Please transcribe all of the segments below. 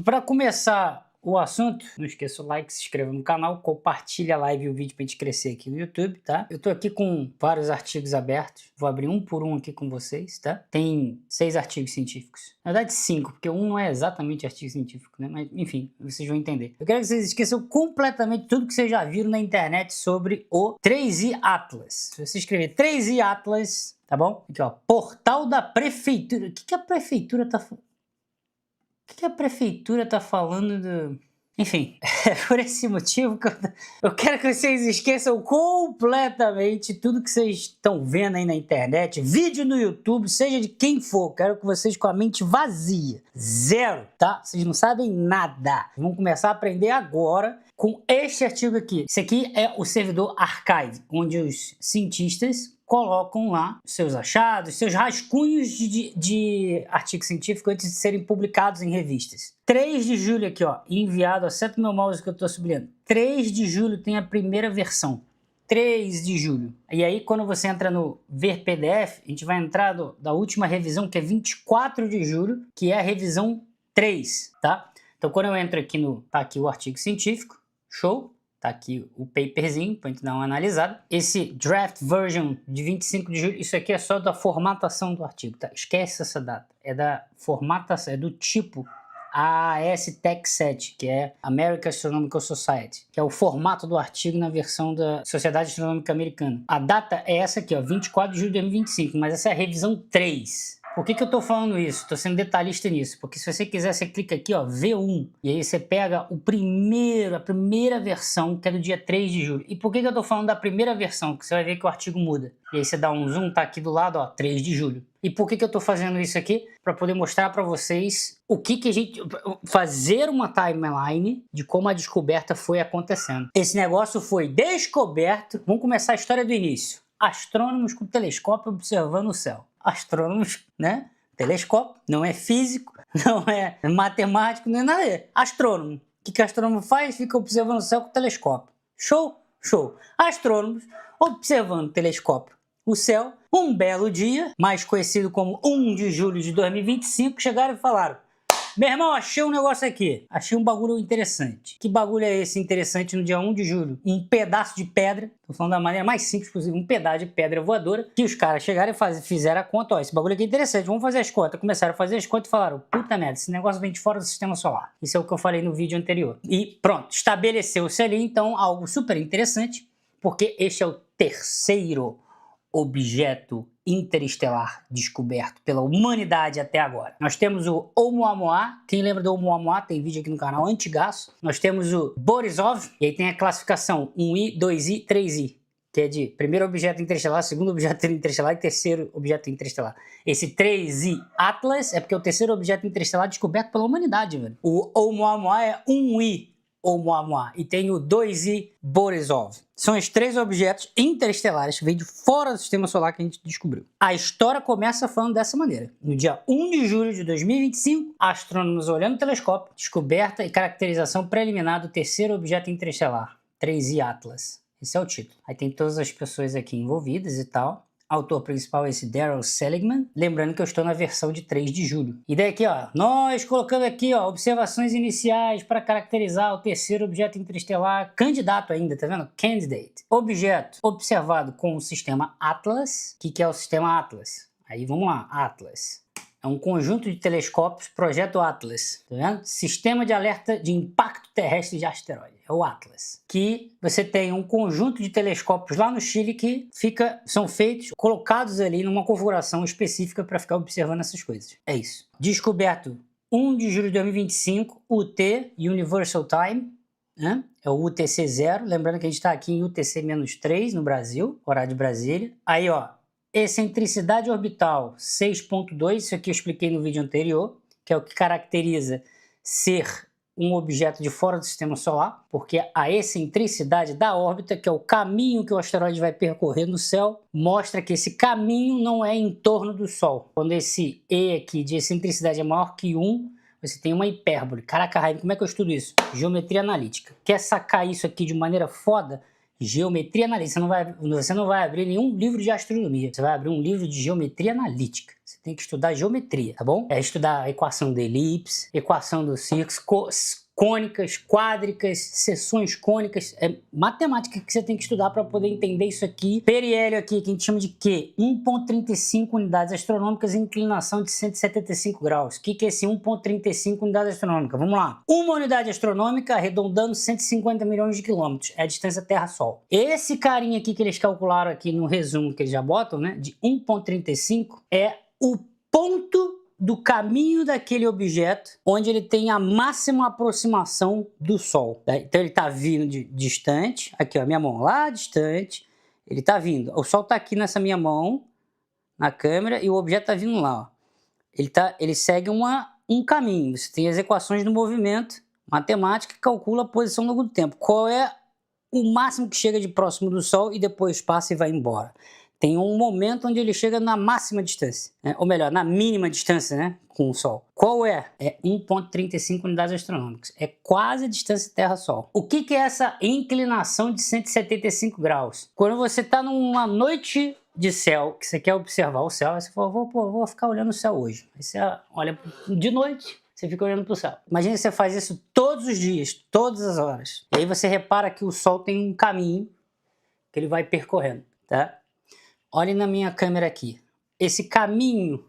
Para começar o assunto, não esqueça o like, se inscreva no canal, compartilha a live e o vídeo pra gente crescer aqui no YouTube, tá? Eu tô aqui com vários artigos abertos, vou abrir um por um aqui com vocês, tá? Tem 6 artigos científicos. Na verdade 5, porque um não é exatamente artigo científico, né? Mas enfim, vocês vão entender. Eu quero que vocês esqueçam completamente tudo que vocês já viram na internet sobre o 3i Atlas. Se você escrever 3i Atlas, tá bom? Aqui ó, portal da prefeitura. O que a prefeitura tá falando? O que a prefeitura tá falando do... Enfim, é por esse motivo que eu quero que vocês esqueçam completamente tudo que vocês estão vendo aí na internet, vídeo no YouTube, seja de quem for. Quero que vocês com a mente vazia. Zero, tá? Vocês não sabem nada. Vamos começar a aprender agora com este artigo aqui. Esse aqui é o servidor Archive, onde os cientistas colocam lá seus achados, seus rascunhos de artigo científico antes de serem publicados em revistas. 3 de julho aqui, ó, enviado, acerta o meu mouse que eu estou sublinhando. 3 de julho tem a primeira versão. 3 de julho. E aí, quando você entra no Ver PDF, a gente vai entrar da última revisão, que é 24 de julho, que é a revisão 3, tá? Então, quando eu entro aqui tá aqui o artigo científico, show. Tá aqui o paperzinho pra gente dar uma analisada. Esse draft version de 25 de julho, isso aqui é só da formatação do artigo, tá? Esquece essa data. É da formatação, é do tipo AAS Tech 7, que é American Astronomical Society, que é o formato do artigo na versão da Sociedade Astronômica Americana. A data é essa aqui, ó, 24 de julho de 2025, mas essa é a revisão 3. Por que eu tô falando isso? Tô sendo detalhista nisso, porque se você quiser, você clica aqui, ó, V1, e aí você pega a primeira versão, que é do dia 3 de julho. E por que eu tô falando da primeira versão? Porque você vai ver que o artigo muda. E aí você dá um zoom, tá aqui do lado, ó, 3 de julho. E por que eu tô fazendo isso aqui? Para poder mostrar para vocês o que a gente... fazer uma timeline de como a descoberta foi acontecendo. Esse negócio foi descoberto... Vamos começar a história do início. Astrônomos com telescópio observando o céu. Astrônomos, né? Telescópio, não é físico, não é matemático, nem nada. Astrônomo. O que astrônomo faz? Fica observando o céu com telescópio. Show? Show. Astrônomos observando o telescópio, o céu, um belo dia, mais conhecido como 1 de julho de 2025, chegaram e falaram: meu irmão, achei um negócio aqui. Achei um bagulho interessante. Que bagulho é esse interessante no dia 1 de julho? Um pedaço de pedra, tô falando da maneira mais simples possível, um pedaço de pedra voadora, que os caras chegaram e fizeram a conta, ó, esse bagulho aqui é interessante, vamos fazer as contas. Começaram a fazer as contas e falaram: puta merda, esse negócio vem de fora do sistema solar. Isso é o que eu falei no vídeo anterior. E pronto, estabeleceu-se ali, então, algo super interessante, porque este é o terceiro objeto interestelar descoberto pela humanidade até agora. Nós temos o Oumuamua, quem lembra do Oumuamua, tem vídeo aqui no canal, antigaço. Nós temos o Borisov, e aí tem a classificação 1i, 2i, 3i, que é de primeiro objeto interestelar, segundo objeto interestelar e terceiro objeto interestelar. Esse 3i Atlas é porque é o terceiro objeto interestelar descoberto pela humanidade, velho. O Oumuamua é 1i Oumuamua e tem o 2i Borisov. São os 3 objetos interestelares que vêm de fora do sistema solar que a gente descobriu. A história começa falando dessa maneira. No dia 1 de julho de 2025, astrônomos olhando o telescópio, descoberta e caracterização preliminar do terceiro objeto interestelar, 3i Atlas. Esse é o título. Aí tem todas as pessoas aqui envolvidas e tal. Autor principal é esse Darrell Seligman, lembrando que eu estou na versão de 3 de julho. E daí aqui, ó, nós colocando aqui, ó, observações iniciais para caracterizar o terceiro objeto interestelar, candidato ainda, tá vendo? Candidate. Objeto observado com o sistema Atlas. O que é o sistema Atlas? Aí vamos lá, Atlas. É um conjunto de telescópios, projeto Atlas, tá vendo? Sistema de alerta de impacto terrestre de asteroide, é o Atlas. Que você tem um conjunto de telescópios lá no Chile que são feitos, colocados ali numa configuração específica para ficar observando essas coisas. É isso. Descoberto 1 de julho de 2025, UT, Universal Time, né? É o UTC 0, lembrando que a gente está aqui em UTC-3 no Brasil, horário de Brasília. Aí, ó, excentricidade orbital 6.2, isso aqui eu expliquei no vídeo anterior, que é o que caracteriza ser um objeto de fora do sistema solar, porque a excentricidade da órbita, que é o caminho que o asteroide vai percorrer no céu, mostra que esse caminho não é em torno do Sol. Quando esse E aqui de excentricidade é maior que 1, você tem uma hipérbole. Caraca, Raine, como é que eu estudo isso? Geometria analítica. Quer sacar isso aqui de maneira foda? Geometria analítica. Você não vai abrir nenhum livro de astronomia. Você vai abrir um livro de geometria analítica. Você tem que estudar geometria, tá bom? É estudar a equação da elipse, equação dos círculos, cônicas, quádricas, seções cônicas. É matemática que você tem que estudar para poder entender isso aqui. Periélio aqui, que a gente chama de quê? 1,35 unidades astronômicas e inclinação de 175 graus. O que é esse 1,35 unidades astronômicas? Vamos lá. Uma unidade astronômica arredondando 150 milhões de quilômetros. É a distância Terra-Sol. Esse carinha aqui que eles calcularam aqui no resumo que eles já botam, né? De 1,35 é o ponto do caminho daquele objeto onde ele tem a máxima aproximação do Sol. Então ele está vindo de distante, aqui ó, minha mão lá distante, ele está vindo. O Sol está aqui nessa minha mão, na câmera, e o objeto está vindo lá. Ó. Ele segue um caminho. Você tem as equações do movimento, matemática, que calcula a posição ao longo do tempo. Qual é o máximo que chega de próximo do Sol e depois passa e vai embora. Tem um momento onde ele chega na máxima distância, né? Ou melhor, na mínima distância, né? Com o Sol. Qual é? É 1,35 unidades astronômicas. É quase a distância Terra-Sol. O que é essa inclinação de 175 graus? Quando você está numa noite de céu, que você quer observar o céu, aí você fala, vou ficar olhando o céu hoje. Aí você olha de noite, você fica olhando para o céu. Imagina que você faz isso todos os dias, todas as horas. E aí você repara que o Sol tem um caminho que ele vai percorrendo, tá? Olhe na minha câmera aqui. Esse caminho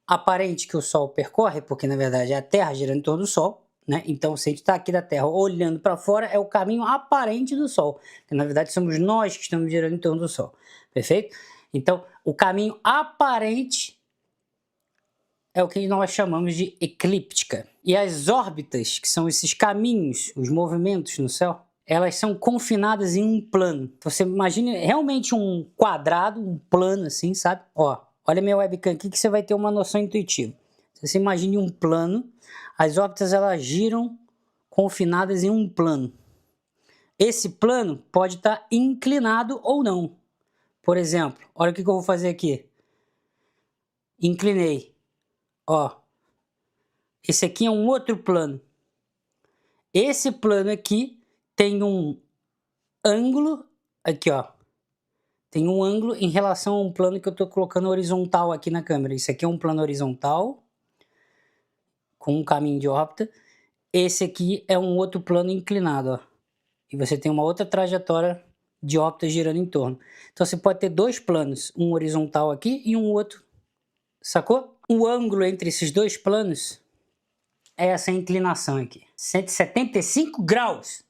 aparente que o Sol percorre, porque na verdade é a Terra girando em torno do Sol, né? Então, se a gente está aqui da Terra olhando para fora, é o caminho aparente do Sol. Que na verdade somos nós que estamos girando em torno do Sol. Perfeito? Então, o caminho aparente é o que nós chamamos de eclíptica. E as órbitas, que são esses caminhos, os movimentos no céu, elas são confinadas em um plano. Você imagine realmente um quadrado, um plano assim, sabe? Ó, olha minha webcam aqui que você vai ter uma noção intuitiva. Você imagine um plano, as órbitas elas giram confinadas em um plano. Esse plano pode estar inclinado ou não. Por exemplo, olha o que eu vou fazer aqui. Inclinei. Ó, esse aqui é um outro plano. Esse plano aqui tem um ângulo, aqui ó, tem um ângulo em relação a um plano que eu estou colocando horizontal aqui na câmera. Isso aqui é um plano horizontal, com um caminho de órbita. Esse aqui é um outro plano inclinado, ó. E você tem uma outra trajetória de órbita girando em torno. Então você pode ter dois planos, um horizontal aqui e um outro, sacou? O ângulo entre esses dois planos é essa inclinação aqui, 175 graus.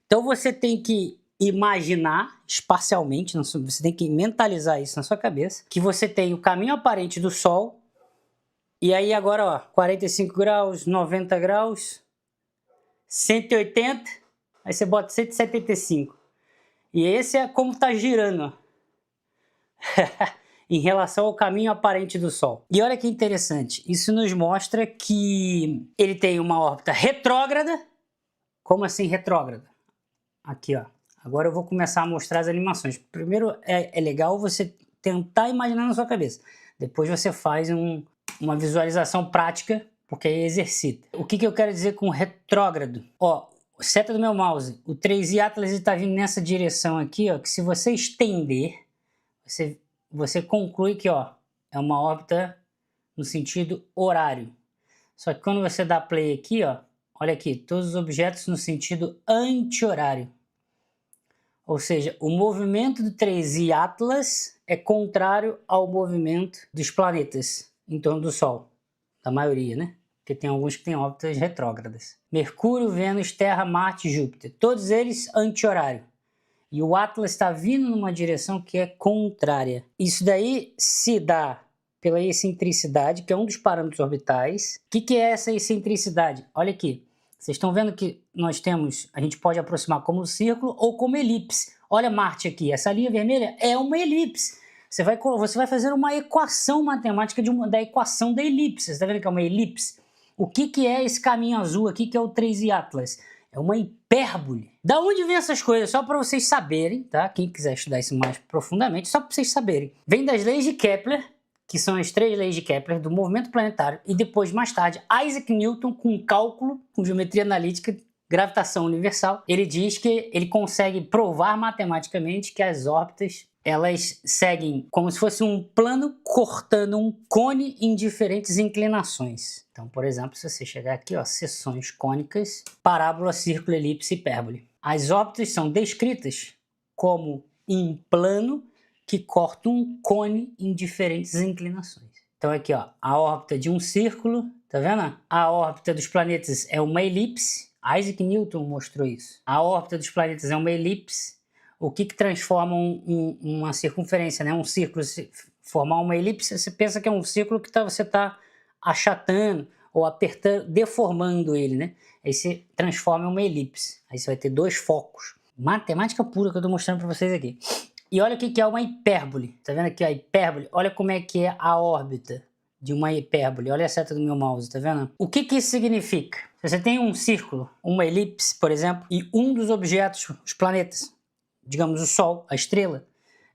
Então você tem que imaginar espacialmente, você tem que mentalizar isso na sua cabeça, que você tem o caminho aparente do Sol, e aí agora ó, 45 graus, 90 graus, 180, aí você bota 175. E esse é como está girando, ó. Em relação ao caminho aparente do Sol. E olha que interessante, isso nos mostra que ele tem uma órbita retrógrada. Como assim retrógrada? Aqui, ó. Agora eu vou começar a mostrar as animações. Primeiro é legal você tentar imaginar na sua cabeça. Depois você faz uma visualização prática, porque aí exercita. O que eu quero dizer com retrógrado? Ó, seta do meu mouse, o 3i Atlas está vindo nessa direção aqui, ó, que se você estender, você conclui que ó, é uma órbita no sentido horário. Só que quando você dá play aqui, ó, olha aqui, todos os objetos no sentido anti-horário. Ou seja, o movimento do 3i Atlas é contrário ao movimento dos planetas em torno do Sol. Da maioria, né? Porque tem alguns que têm órbitas retrógradas. Mercúrio, Vênus, Terra, Marte e Júpiter. Todos eles anti-horário. E o Atlas está vindo numa direção que é contrária. Isso daí se dá pela excentricidade, que é um dos parâmetros orbitais. O que é essa excentricidade? Olha aqui. Vocês estão vendo que a gente pode aproximar como círculo ou como elipse. Olha Marte aqui, essa linha vermelha é uma elipse. Você vai fazer uma equação matemática da equação da elipse. Você está vendo que é uma elipse? O que é esse caminho azul aqui, que é o 3i Atlas? É uma hipérbole. Da onde vem essas coisas? Só para vocês saberem, tá? Quem quiser estudar isso mais profundamente, só para vocês saberem. Vem das leis de Kepler, que são as 3 leis de Kepler do movimento planetário, e depois, mais tarde, Isaac Newton com cálculo, com geometria analítica, gravitação universal, ele diz que ele consegue provar matematicamente que as órbitas elas seguem como se fosse um plano cortando um cone em diferentes inclinações. Então, por exemplo, se você chegar aqui, ó, seções cônicas, parábola, círculo, elipse, hipérbole. As órbitas são descritas como um plano que corta um cone em diferentes inclinações. Então aqui, ó, a órbita de um círculo, tá vendo? A órbita dos planetas é uma elipse. Isaac Newton mostrou isso. A órbita dos planetas é uma elipse. O que transforma uma circunferência, né? Um círculo se formar uma elipse, você pensa que é um círculo que você está achatando ou apertando, deformando ele, né? Aí você transforma em uma elipse. Aí você vai ter dois focos. Matemática pura que eu estou mostrando para vocês aqui. E olha o que é uma hipérbole. Tá vendo aqui a hipérbole? Olha como é que é a órbita de uma hipérbole. Olha a seta do meu mouse, tá vendo? O que isso significa? Se você tem um círculo, uma elipse, por exemplo, e um dos objetos, os planetas, digamos o Sol, a estrela,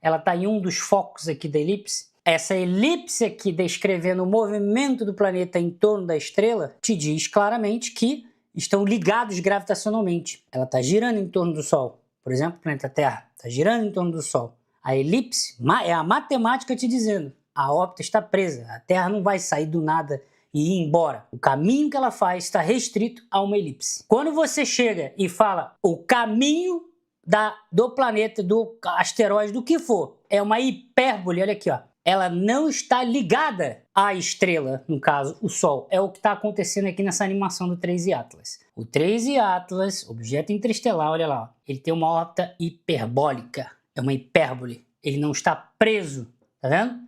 ela está em um dos focos aqui da elipse. Essa elipse aqui, descrevendo o movimento do planeta em torno da estrela, te diz claramente que estão ligados gravitacionalmente. Ela está girando em torno do Sol. Por exemplo, o planeta Terra está girando em torno do Sol. A elipse é a matemática te dizendo, a órbita está presa, a Terra não vai sair do nada e ir embora. O caminho que ela faz está restrito a uma elipse. Quando você chega e fala o caminho do planeta, do asteroide, do que for, é uma hipérbole, olha aqui, ó. Ela não está ligada à estrela, no caso, o Sol. É o que está acontecendo aqui nessa animação do 3I Atlas. O 3I Atlas, objeto interestelar, olha lá, ó, ele tem uma órbita hiperbólica, é uma hipérbole. Ele não está preso, tá vendo?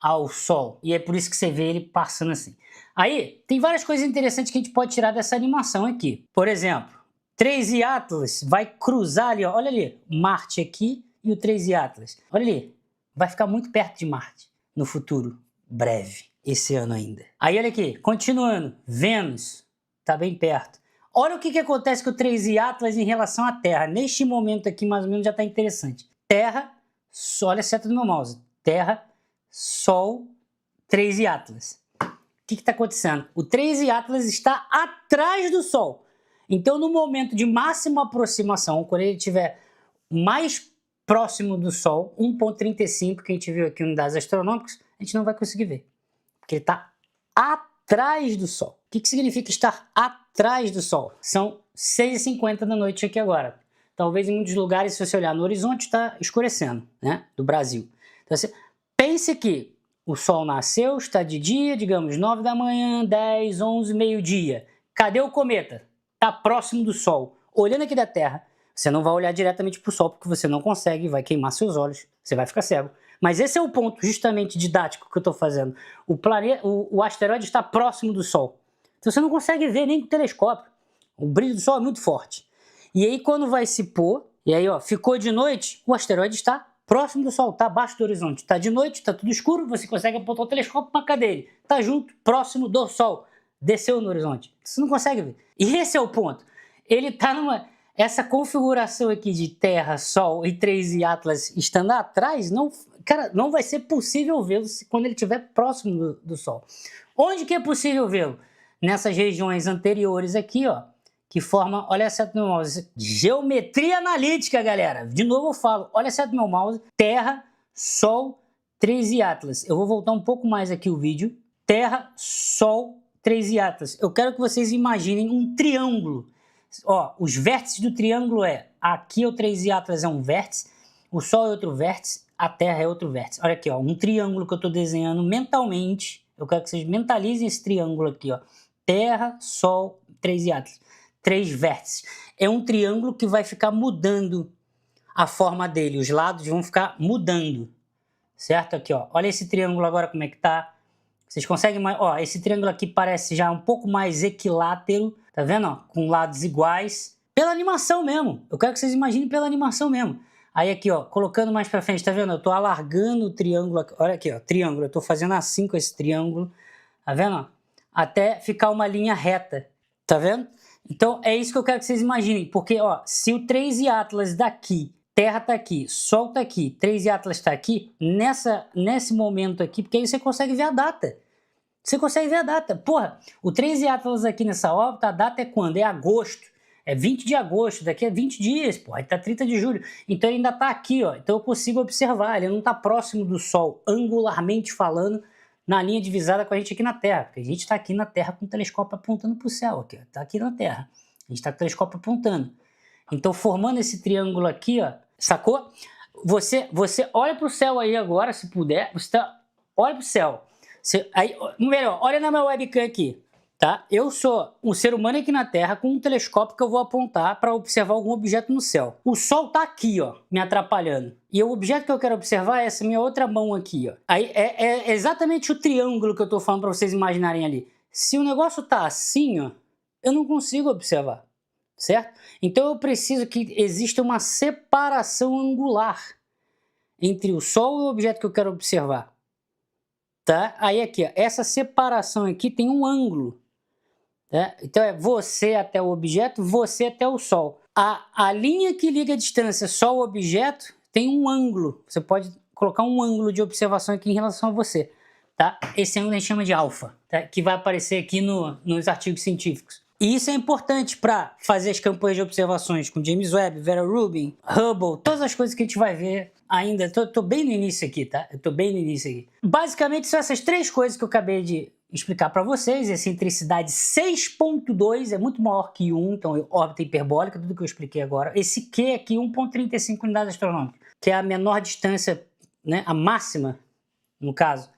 Ao Sol. E é por isso que você vê ele passando assim. Aí, tem várias coisas interessantes que a gente pode tirar dessa animação aqui. Por exemplo, 3I Atlas vai cruzar ali, ó, olha ali, Marte aqui e o 3I Atlas. Olha ali, vai ficar muito perto de Marte no futuro breve, esse ano ainda. Aí olha aqui, continuando, Vênus está bem perto. Olha o que acontece com o 3I Atlas em relação à Terra. Neste momento aqui, mais ou menos, já está interessante. Terra, olha a seta do meu mouse. Terra, Sol, 3I Atlas. O que está acontecendo? O 3I Atlas está atrás do Sol. Então, no momento de máxima aproximação, quando ele estiver mais próximo do Sol, 1,35, que a gente viu aqui em unidades astronômicas, a gente não vai conseguir ver. Porque ele está atrás do Sol. O que significa estar atrás do Sol? São 6h50 da noite aqui agora. Talvez em muitos lugares, se você olhar no horizonte, está escurecendo, né? Do Brasil. Então, você pense que o Sol nasceu, está de dia, digamos, 9 da manhã, 10, 11, meio-dia. Cadê o cometa? Está próximo do Sol. Olhando aqui da Terra, você não vai olhar diretamente para o Sol, porque você não consegue, vai queimar seus olhos, você vai ficar cego. Mas esse é o ponto justamente didático que eu estou fazendo. O asteroide está próximo do Sol. Então você não consegue ver nem com o telescópio. O brilho do Sol é muito forte. E aí quando vai se pôr, e aí ó, ficou de noite, o asteroide está próximo do Sol, está abaixo do horizonte. Está de noite, está tudo escuro, você consegue apontar o telescópio para cadê ele? Está junto, próximo do Sol. Desceu no horizonte. Você não consegue ver. E esse é o ponto. Ele está numa... Essa configuração aqui de Terra, Sol e 3I Atlas estando atrás, não vai ser possível vê-lo quando ele estiver próximo do Sol. Onde que é possível vê-lo? Nessas regiões anteriores aqui, ó, que forma, olha a seta do meu mouse, geometria analítica, galera. De novo eu falo, olha a seta do meu mouse, Terra, Sol, 3I Atlas. Eu vou voltar um pouco mais aqui o vídeo. Terra, Sol, 3I Atlas. Eu quero que vocês imaginem um triângulo. Ó, os vértices do triângulo aqui o 3I Atlas é um vértice, o Sol é outro vértice, a Terra é outro vértice. Olha aqui, ó, um triângulo que eu estou desenhando mentalmente. Eu quero que vocês mentalizem esse triângulo aqui, ó. Terra, Sol, 3I Atlas. 3 vértices. É um triângulo que vai ficar mudando a forma dele. Os lados vão ficar mudando. Certo? Aqui, ó. Olha esse triângulo agora como é que tá. Vocês conseguem... Ó, esse triângulo aqui parece já um pouco mais equilátero. Tá vendo? Ó? Com lados iguais. Pela animação mesmo. Eu quero que vocês imaginem pela animação mesmo. Aí aqui, ó, colocando mais pra frente, tá vendo? Eu tô alargando o triângulo aqui. Olha aqui, ó, triângulo. Eu tô fazendo assim com esse triângulo. Tá vendo? Ó? Até ficar uma linha reta. Tá vendo? Então, é isso que eu quero que vocês imaginem. Porque, ó, se o 3I Atlas daqui, Terra tá aqui, Sol tá aqui, 3I Atlas tá aqui, nesse momento aqui, porque aí você consegue ver a data. Você consegue ver a data. Porra, o 3I Atlas aqui nessa órbita, a data é quando? É agosto. É 20 de agosto, daqui a 20 dias, pô, aí tá 30 de julho. Então ele ainda tá aqui, ó. Então eu consigo observar, ele não tá próximo do Sol, angularmente falando, na linha divisada com a gente aqui na Terra. Porque a gente tá aqui na Terra com o telescópio apontando pro céu, aqui, ó. Tá aqui na Terra. A gente tá com o telescópio apontando. Então formando esse triângulo aqui, ó, sacou? Você olha pro céu aí agora, se puder, olha pro céu. Aí, melhor, olha na minha webcam aqui. Tá? Eu sou um ser humano aqui na Terra com um telescópio que eu vou apontar para observar algum objeto no céu. O Sol tá aqui, ó, me atrapalhando. E o objeto que eu quero observar é essa minha outra mão aqui, ó. Aí é exatamente o triângulo que eu tô falando para vocês imaginarem ali. Se o negócio tá assim, ó, eu não consigo observar, certo? Então eu preciso que exista uma separação angular entre o Sol e o objeto que eu quero observar. Tá? Aí aqui, ó, essa separação aqui tem um ângulo. Então é você até o objeto, você até o Sol. A linha que liga a distância Sol-objeto tem um ângulo. Você pode colocar um ângulo de observação aqui em relação a você. Tá? Esse ângulo a gente chama de alfa, tá? Que vai aparecer aqui nos artigos científicos. E isso é importante para fazer as campanhas de observações com James Webb, Vera Rubin, Hubble, todas as coisas que a gente vai ver ainda. Tô bem no início aqui, tá? Eu tô bem no início aqui. Basicamente são essas três coisas que eu acabei de explicar para vocês. Excentricidade 6.2 é muito maior que 1, então órbita hiperbólica, tudo que eu expliquei agora. Esse Q aqui, 1,35 unidades astronômicas, que é a menor distância, né, a máxima, no caso,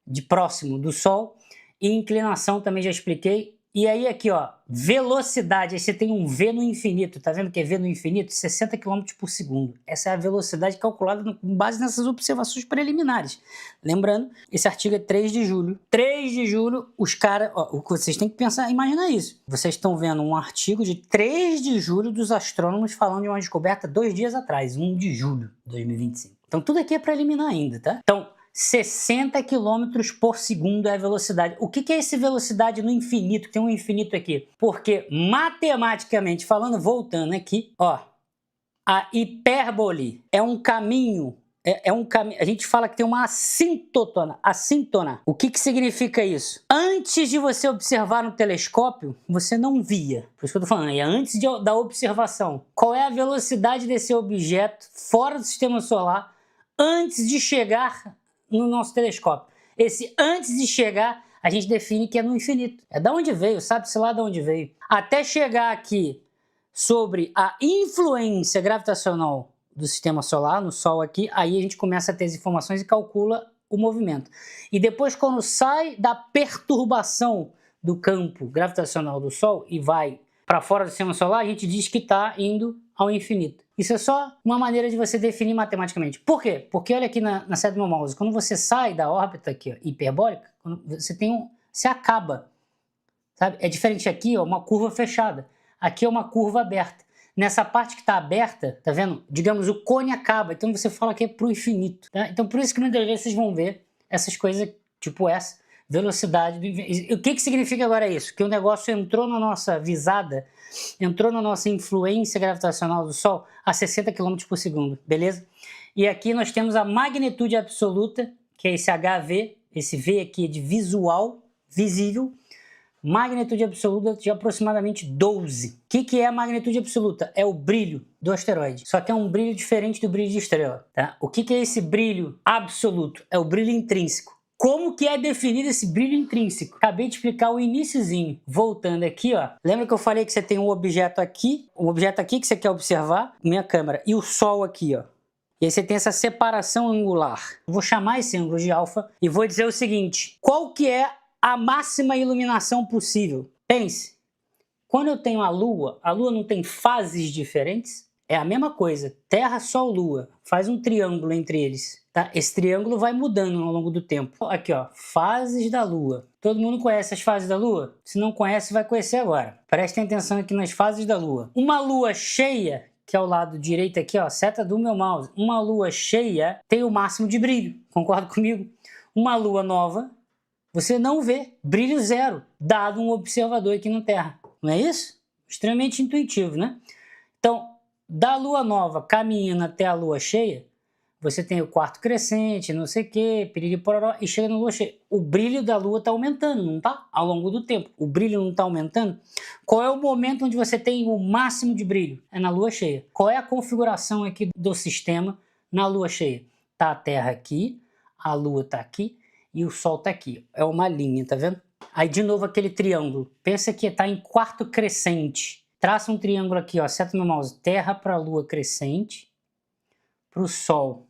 de próximo do Sol. E inclinação também já expliquei. E aí aqui, ó, velocidade, aí você tem um V no infinito, tá vendo que é V no infinito? 60 km por segundo. Essa é a velocidade calculada com base nessas observações preliminares. Lembrando, esse artigo é 3 de julho. 3 de julho, os caras, ó, vocês têm que pensar, imagina isso. Vocês estão vendo um artigo de 3 de julho dos astrônomos falando de uma descoberta 2 dias atrás, 1 de julho de 2025. Então tudo aqui é preliminar ainda, tá? Então, 60 km por segundo é a velocidade. O que é essa velocidade no infinito? Tem um infinito aqui. Porque, matematicamente falando, voltando aqui, ó, a hipérbole é um caminho, a gente fala que tem uma assíntona. O que significa isso? Antes de você observar no telescópio, você não via. Por isso que eu tô falando, é antes da observação. Qual é a velocidade desse objeto fora do sistema solar antes de chegar no nosso telescópio? Esse antes de chegar, a gente define que é no infinito. É da onde veio, sabe-se lá de onde veio. Até chegar aqui sobre a influência gravitacional do sistema solar, no Sol aqui, aí a gente começa a ter as informações e calcula o movimento. E depois, quando sai da perturbação do campo gravitacional do Sol e vai para fora do sistema solar, a gente diz que está indo ao infinito. Isso é só uma maneira de você definir matematicamente. Por quê? Porque olha aqui na seta do meu mouse, quando você sai da órbita aqui, ó, hiperbólica, quando você acaba, sabe? É diferente aqui, ó, uma curva fechada. Aqui é uma curva aberta. Nessa parte que está aberta, tá vendo? Digamos, o cone acaba, então você fala que é para o infinito. Tá? Então por isso que muitas vezes vocês vão ver essas coisas tipo essa, velocidade do infinito. O que significa agora isso? Que o negócio entrou na nossa visada, entrou na nossa influência gravitacional do Sol a 60 km por segundo, beleza? E aqui nós temos a magnitude absoluta, que é esse HV, esse V aqui de visual, visível, magnitude absoluta de aproximadamente 12. O que é a magnitude absoluta? É o brilho do asteroide, só que é um brilho diferente do brilho de estrela. Tá? O que é esse brilho absoluto? É o brilho intrínseco. Como que é definido esse brilho intrínseco? Acabei de explicar o iniciozinho. Voltando aqui, ó. Lembra que eu falei que você tem um objeto aqui que você quer observar? Minha câmera. E o Sol aqui, ó. E aí você tem essa separação angular. Eu vou chamar esse ângulo de alfa e vou dizer o seguinte. Qual que é a máxima iluminação possível? Pense. Quando eu tenho a Lua não tem fases diferentes? É a mesma coisa. Terra, Sol, Lua. Faz um triângulo entre eles. Tá? Esse triângulo vai mudando ao longo do tempo. Aqui, ó, fases da Lua. Todo mundo conhece as fases da Lua? Se não conhece, vai conhecer agora. Prestem atenção aqui nas fases da Lua. Uma Lua cheia, que é o lado direito aqui, ó, seta do meu mouse. Uma Lua cheia tem o máximo de brilho. Concorda comigo? Uma Lua nova, você não vê brilho zero, dado um observador aqui na Terra. Não é isso? Extremamente intuitivo, né? Então, da Lua nova caminhando até a Lua cheia, você tem o quarto crescente, não sei o que, piriri pororó, e chega na lua cheia. O brilho da lua está aumentando, não está? Ao longo do tempo. O brilho não está aumentando? Qual é o momento onde você tem o máximo de brilho? É na lua cheia. Qual é a configuração aqui do sistema na lua cheia? Tá a Terra aqui, a lua está aqui e o Sol está aqui. É uma linha, tá vendo? Aí de novo aquele triângulo. Pensa que está em quarto crescente. Traça um triângulo aqui, ó. Seta no mouse. Terra para a lua crescente, para o Sol.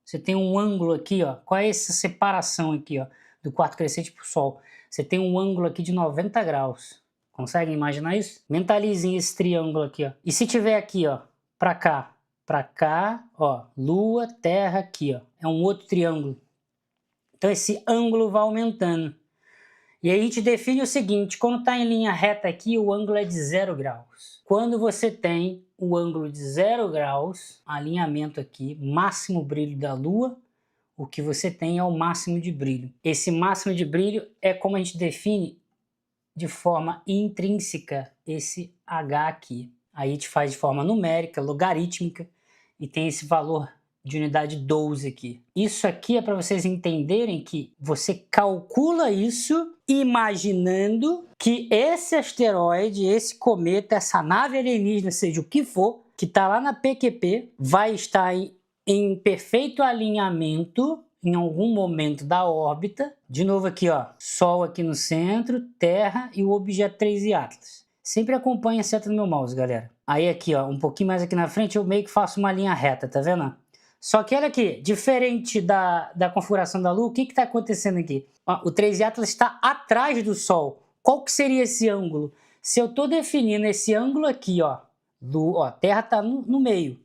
Você tem um ângulo aqui, ó. Qual é essa separação aqui, ó, do quarto crescente para o Sol? Você tem um ângulo aqui de 90 graus. Conseguem imaginar isso? Mentalizem esse triângulo aqui, ó. E se tiver aqui, ó, para cá, ó, Lua, Terra aqui, ó. É um outro triângulo. Então esse ângulo vai aumentando. E aí a gente define o seguinte, quando está em linha reta aqui, o ângulo é de 0 graus. Quando você tem o ângulo de 0 graus, alinhamento aqui, máximo brilho da Lua, o que você tem é o máximo de brilho. Esse máximo de brilho é como a gente define de forma intrínseca esse H aqui. Aí a gente faz de forma numérica, logarítmica, e tem esse valor de unidade 12 aqui. Isso aqui é para vocês entenderem que você calcula isso imaginando que esse asteroide, esse cometa, essa nave alienígena, seja o que for, que está lá na PQP, vai estar em perfeito alinhamento em algum momento da órbita. De novo aqui, ó, Sol aqui no centro, Terra e o objeto 3i Atlas. Sempre acompanha a seta no meu mouse, galera. Aí aqui, ó, um pouquinho mais aqui na frente, eu meio que faço uma linha reta, tá vendo? Só que olha aqui, diferente da configuração da Lua, o que está acontecendo aqui? Ó, o 3i Atlas está atrás do Sol. Qual que seria esse ângulo? Se eu estou definindo esse ângulo aqui, ó, ó, Terra está no meio,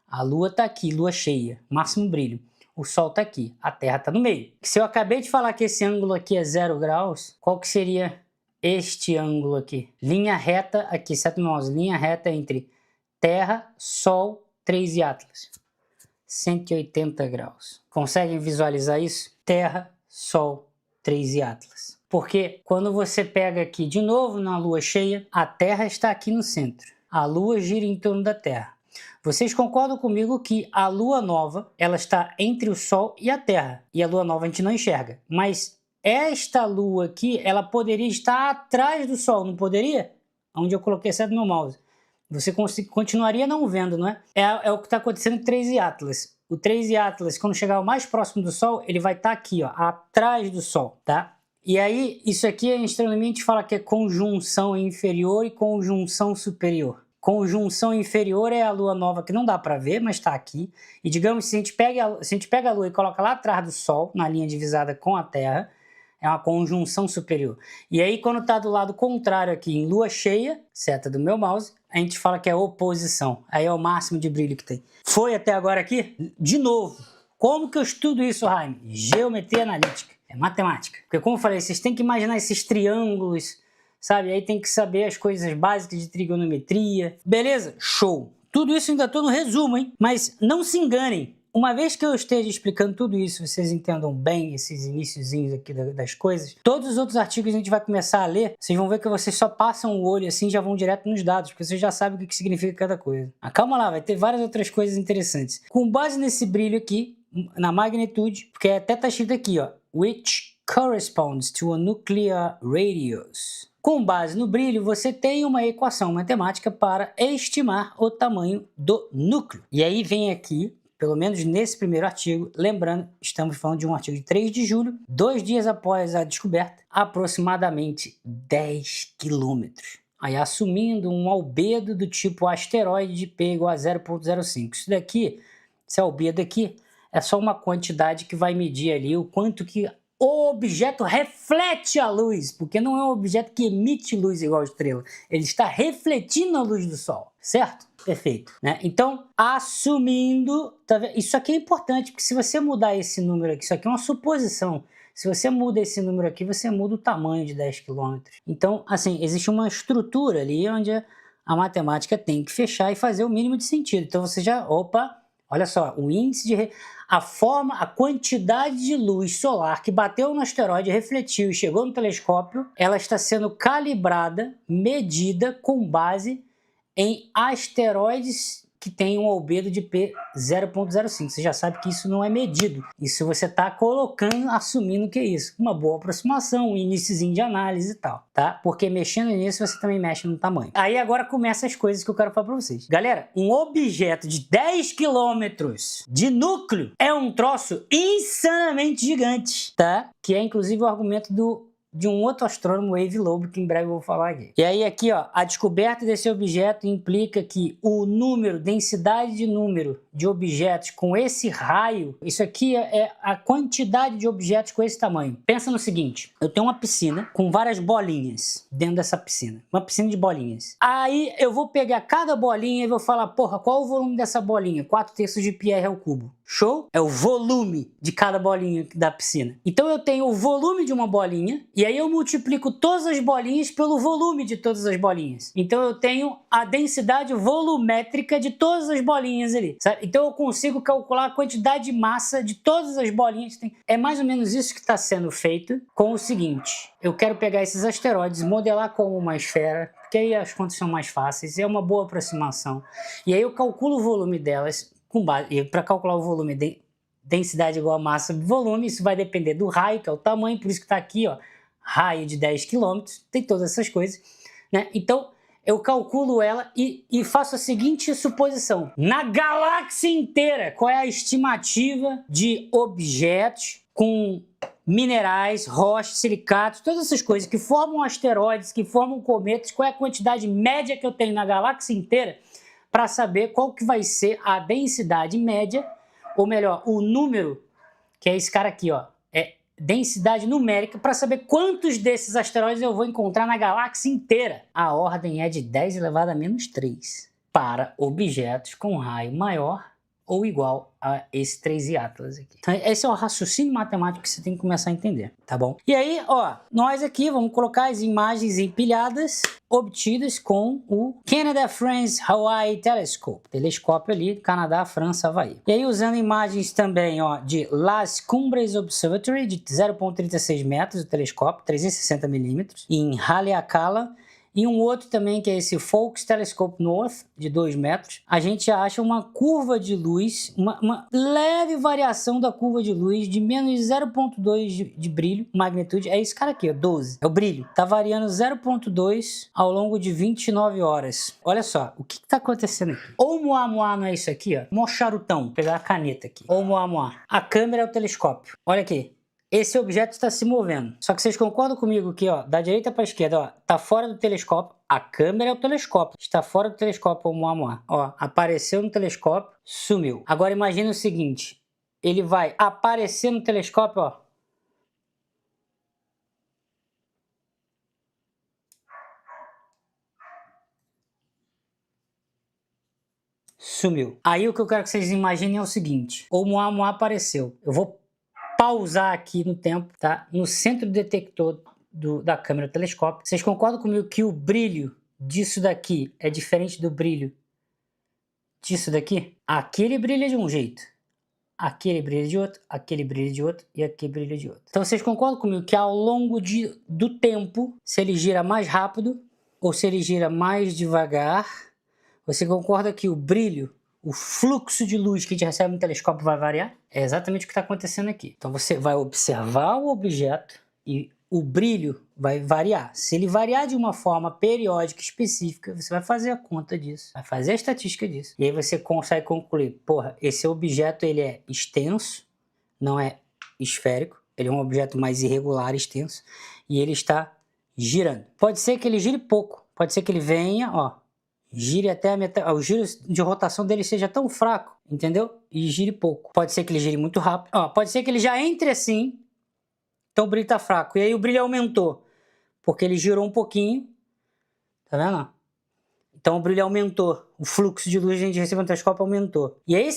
a Lua está aqui, Lua cheia, máximo brilho. O Sol está aqui, a Terra está no meio. Se eu acabei de falar que esse ângulo aqui é 0 graus, qual que seria este ângulo aqui? Linha reta aqui, certo, nós? Linha reta entre Terra, Sol, 3i Atlas. 180 graus. Conseguem visualizar isso? Terra, Sol, 3i Atlas. Porque quando você pega aqui de novo na Lua cheia, a Terra está aqui no centro. A Lua gira em torno da Terra. Vocês concordam comigo que a Lua nova, ela está entre o Sol e a Terra. E a Lua nova a gente não enxerga. Mas esta Lua aqui, ela poderia estar atrás do Sol, não poderia? Onde eu coloquei certo no meu mouse. Você continuaria não vendo, não é? É o que está acontecendo com o 3i Atlas. O 3i Atlas, quando chegar o mais próximo do Sol, ele vai estar aqui, ó, atrás do Sol, tá? E aí, isso aqui, em astronomia, a gente fala que é conjunção inferior e conjunção superior. Conjunção inferior é a Lua nova que não dá para ver, mas está aqui. E digamos, se a gente pega a Lua e coloca lá atrás do Sol, na linha divisada com a Terra, é uma conjunção superior. E aí, quando está do lado contrário aqui, em Lua cheia, seta do meu mouse, a gente fala que é oposição. Aí é o máximo de brilho que tem. Foi até agora aqui? De novo. Como que eu estudo isso, Jaime? Geometria analítica. É matemática. Porque como eu falei, vocês têm que imaginar esses triângulos, sabe? Aí tem que saber as coisas básicas de trigonometria. Beleza? Show! Tudo isso ainda estou no resumo, hein? Mas não se enganem. Uma vez que eu esteja explicando tudo isso, vocês entendam bem esses iniciozinhos aqui das coisas, todos os outros artigos a gente vai começar a ler, vocês vão ver que vocês só passam o olho assim e já vão direto nos dados, porque vocês já sabem o que significa cada coisa. Mas calma lá, vai ter várias outras coisas interessantes. Com base nesse brilho aqui, na magnitude, porque até tá escrito aqui, ó, which corresponds to a nuclear radius. Com base no brilho, você tem uma equação matemática para estimar o tamanho do núcleo. E aí vem aqui, pelo menos nesse primeiro artigo, lembrando, estamos falando de um artigo de 3 de julho, 2 dias após a descoberta, aproximadamente 10 quilômetros. Aí assumindo um albedo do tipo asteroide de P igual a 0,05. Isso daqui, esse albedo aqui, é só uma quantidade que vai medir ali o quanto que o objeto reflete a luz, porque não é um objeto que emite luz igual a estrela, ele está refletindo a luz do Sol, certo? Perfeito, né? Então, assumindo, tá vendo? Isso aqui é importante, porque se você mudar esse número aqui, isso aqui é uma suposição, se você muda esse número aqui, você muda o tamanho de 10 km. Então, assim, existe uma estrutura ali onde a matemática tem que fechar e fazer o mínimo de sentido. Então você já, opa, olha só, o índice de... a quantidade de luz solar que bateu no asteroide, refletiu e chegou no telescópio, ela está sendo calibrada, medida com base em asteroides que tem um albedo de P 0,05. Você já sabe que isso não é medido. Isso você está colocando, assumindo que é isso. Uma boa aproximação, um iniciozinho de análise e tal, tá? Porque mexendo nisso, você também mexe no tamanho. Aí agora começam as coisas que eu quero falar para vocês. Galera, um objeto de 10 quilômetros de núcleo é um troço insanamente gigante, tá? Que é inclusive o argumento de um outro astrônomo, Wave Lobo, que em breve eu vou falar aqui. E aí aqui, ó, a descoberta desse objeto implica que o número, densidade de número de objetos com esse raio, isso aqui é a quantidade de objetos com esse tamanho. Pensa no seguinte, eu tenho uma piscina com várias bolinhas dentro dessa piscina, uma piscina de bolinhas. Aí eu vou pegar cada bolinha e vou falar, porra, qual o volume dessa bolinha? 4/3 de πr ao cubo. Show? É o volume de cada bolinha da piscina. Então eu tenho o volume de uma bolinha e aí eu multiplico todas as bolinhas pelo volume de todas as bolinhas. Então eu tenho a densidade volumétrica de todas as bolinhas ali, sabe? Então eu consigo calcular a quantidade de massa de todas as bolinhas. É mais ou menos isso que está sendo feito com o seguinte. Eu quero pegar esses asteroides, modelar como uma esfera, porque aí as contas são mais fáceis, é uma boa aproximação. E aí eu calculo o volume delas com base, para calcular o volume de densidade igual a massa do volume, isso vai depender do raio, que é o tamanho, por isso que está aqui, ó, raio de 10 km, tem todas essas coisas, né? Então, eu calculo ela e faço a seguinte suposição. Na galáxia inteira, qual é a estimativa de objetos com minerais, rochas, silicatos, todas essas coisas que formam asteroides, que formam cometas, qual é a quantidade média que eu tenho na galáxia inteira, para saber qual que vai ser a densidade média, ou melhor, o número, que é esse cara aqui, ó, é densidade numérica, para saber quantos desses asteroides eu vou encontrar na galáxia inteira. A ordem é de 10 elevado a menos 3 para objetos com raio maior ou igual a esse 3i Atlas aqui. Então, esse é o raciocínio matemático que você tem que começar a entender, tá bom? E aí, ó, nós aqui vamos colocar as imagens empilhadas obtidas com o Canada France Hawaii Telescope, telescópio ali do Canadá, França, Havaí. E aí usando imagens também, ó, de Las Cumbres Observatory de 0,36 metros, o telescópio, 360 milímetros, em Haleakala, e um outro também, que é esse Focus Telescope North, de 2 metros, a gente acha uma curva de luz, uma leve variação da curva de luz de menos 0,2 de brilho, magnitude, é esse cara aqui, ó, 12, é o brilho, tá variando 0,2 ao longo de 29 horas. Olha só, o que tá acontecendo aqui? Oumuamua não é isso aqui, ó, mó charutão, vou pegar a caneta aqui, Oumuamua, a câmera é o telescópio, olha aqui. Esse objeto está se movendo. Só que vocês concordam comigo que, ó, da direita para a esquerda, ó, tá fora do telescópio. A câmera é o telescópio. Está fora do telescópio, o Oumuamua. Ó, apareceu no telescópio, sumiu. Agora imagina o seguinte, ele vai aparecer no telescópio, ó. Sumiu. Aí o que eu quero que vocês imaginem é o seguinte, o Oumuamua apareceu. Eu vou pausar aqui no tempo, tá? No centro do detector da câmera do telescópio. Vocês concordam comigo que o brilho disso daqui é diferente do brilho disso daqui? Aquele brilha de um jeito, aquele brilha de outro, aquele brilha de outro e aquele brilha de outro. Então vocês concordam comigo que ao longo do tempo, se ele gira mais rápido ou se ele gira mais devagar, você concorda que o brilho, o fluxo de luz que a gente recebe no telescópio vai variar? É exatamente o que está acontecendo aqui. Então você vai observar o objeto e o brilho vai variar. Se ele variar de uma forma periódica específica, você vai fazer a conta disso, vai fazer a estatística disso. E aí você consegue concluir, porra, esse objeto ele é extenso, não é esférico, ele é um objeto mais irregular, extenso, e ele está girando. Pode ser que ele gire pouco, pode ser que ele venha, ó, gire até a metade, o giro de rotação dele seja tão fraco, entendeu? E gire pouco. Pode ser que ele gire muito rápido. Ó, pode ser que ele já entre assim, então o brilho tá fraco. E aí o brilho aumentou, porque ele girou um pouquinho, tá vendo? Então o brilho aumentou, o fluxo de luz que a gente recebe no telescópio aumentou. E aí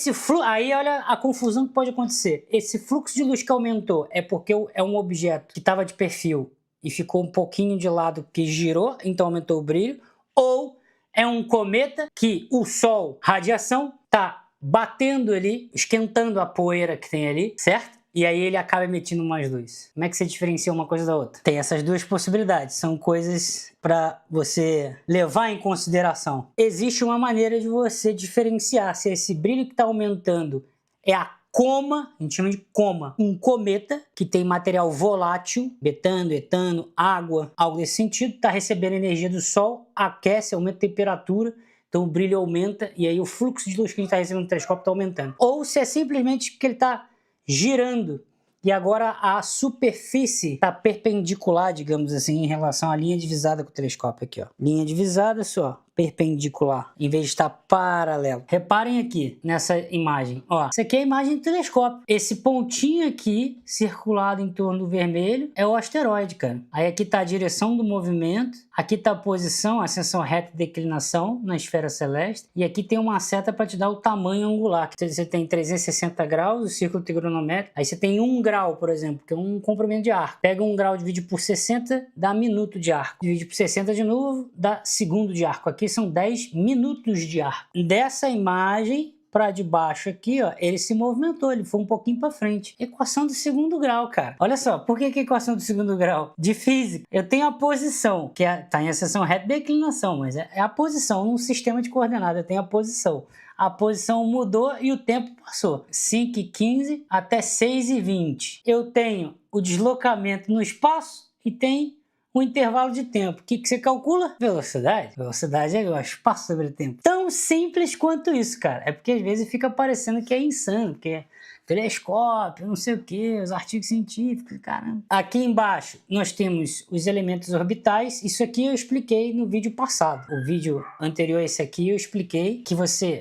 aí olha a confusão que pode acontecer. Esse fluxo de luz que aumentou é porque é um objeto que estava de perfil e ficou um pouquinho de lado que girou, então aumentou o brilho, ou é um cometa que o Sol, radiação, tá batendo ali, esquentando a poeira que tem ali, certo? e aí ele acaba emitindo mais luz. Como é que você diferencia uma coisa da outra? Tem essas duas possibilidades, são coisas para você levar em consideração. Existe uma maneira de você diferenciar se esse brilho que está aumentando é a coma, a gente chama de coma, um cometa que tem material volátil, metano, etano, água, algo desse sentido, está recebendo energia do Sol, aquece, aumenta a temperatura, então o brilho aumenta e aí o fluxo de luz que a gente está recebendo no telescópio está aumentando. Ou se é simplesmente porque ele está girando e agora a superfície está perpendicular, digamos assim, em relação à linha divisada com o telescópio aqui, ó. Linha divisada, só, perpendicular, em vez de estar paralelo. Reparem aqui nessa imagem, ó. Isso aqui é a imagem do telescópio. Esse pontinho aqui, circulado em torno do vermelho, é o asteroide, cara. Aí aqui está a direção do movimento, aqui está a posição, a ascensão reta e declinação na esfera celeste, e aqui tem uma seta para te dar o tamanho angular. Você tem 360 graus, o círculo trigonométrico, aí você tem 1 grau, por exemplo, que é um comprimento de arco. Pega 1 grau, divide por 60, dá minuto de arco. Divide por 60 de novo, dá segundo de arco. Aqui são 10 minutos de arco. Dessa imagem para de baixo aqui, ó, ele se movimentou, ele foi um pouquinho para frente. Equação do segundo grau, cara. Olha só, por que equação do segundo grau? De física. Eu tenho a posição, que está em ascensão reta e declinação, mas é a posição num sistema de coordenadas, eu tenho a posição. A posição mudou e o tempo passou. 5h15 até 6h20. Eu tenho o deslocamento no espaço e tem o intervalo de tempo. O que você calcula? Velocidade. Velocidade é o espaço sobre o tempo. Tão simples quanto isso, cara. É porque às vezes fica parecendo que é insano, porque telescópio, não sei o que, os artigos científicos, caramba. Aqui embaixo nós temos os elementos orbitais. Isso aqui eu expliquei no vídeo passado. O vídeo anterior a esse aqui eu expliquei que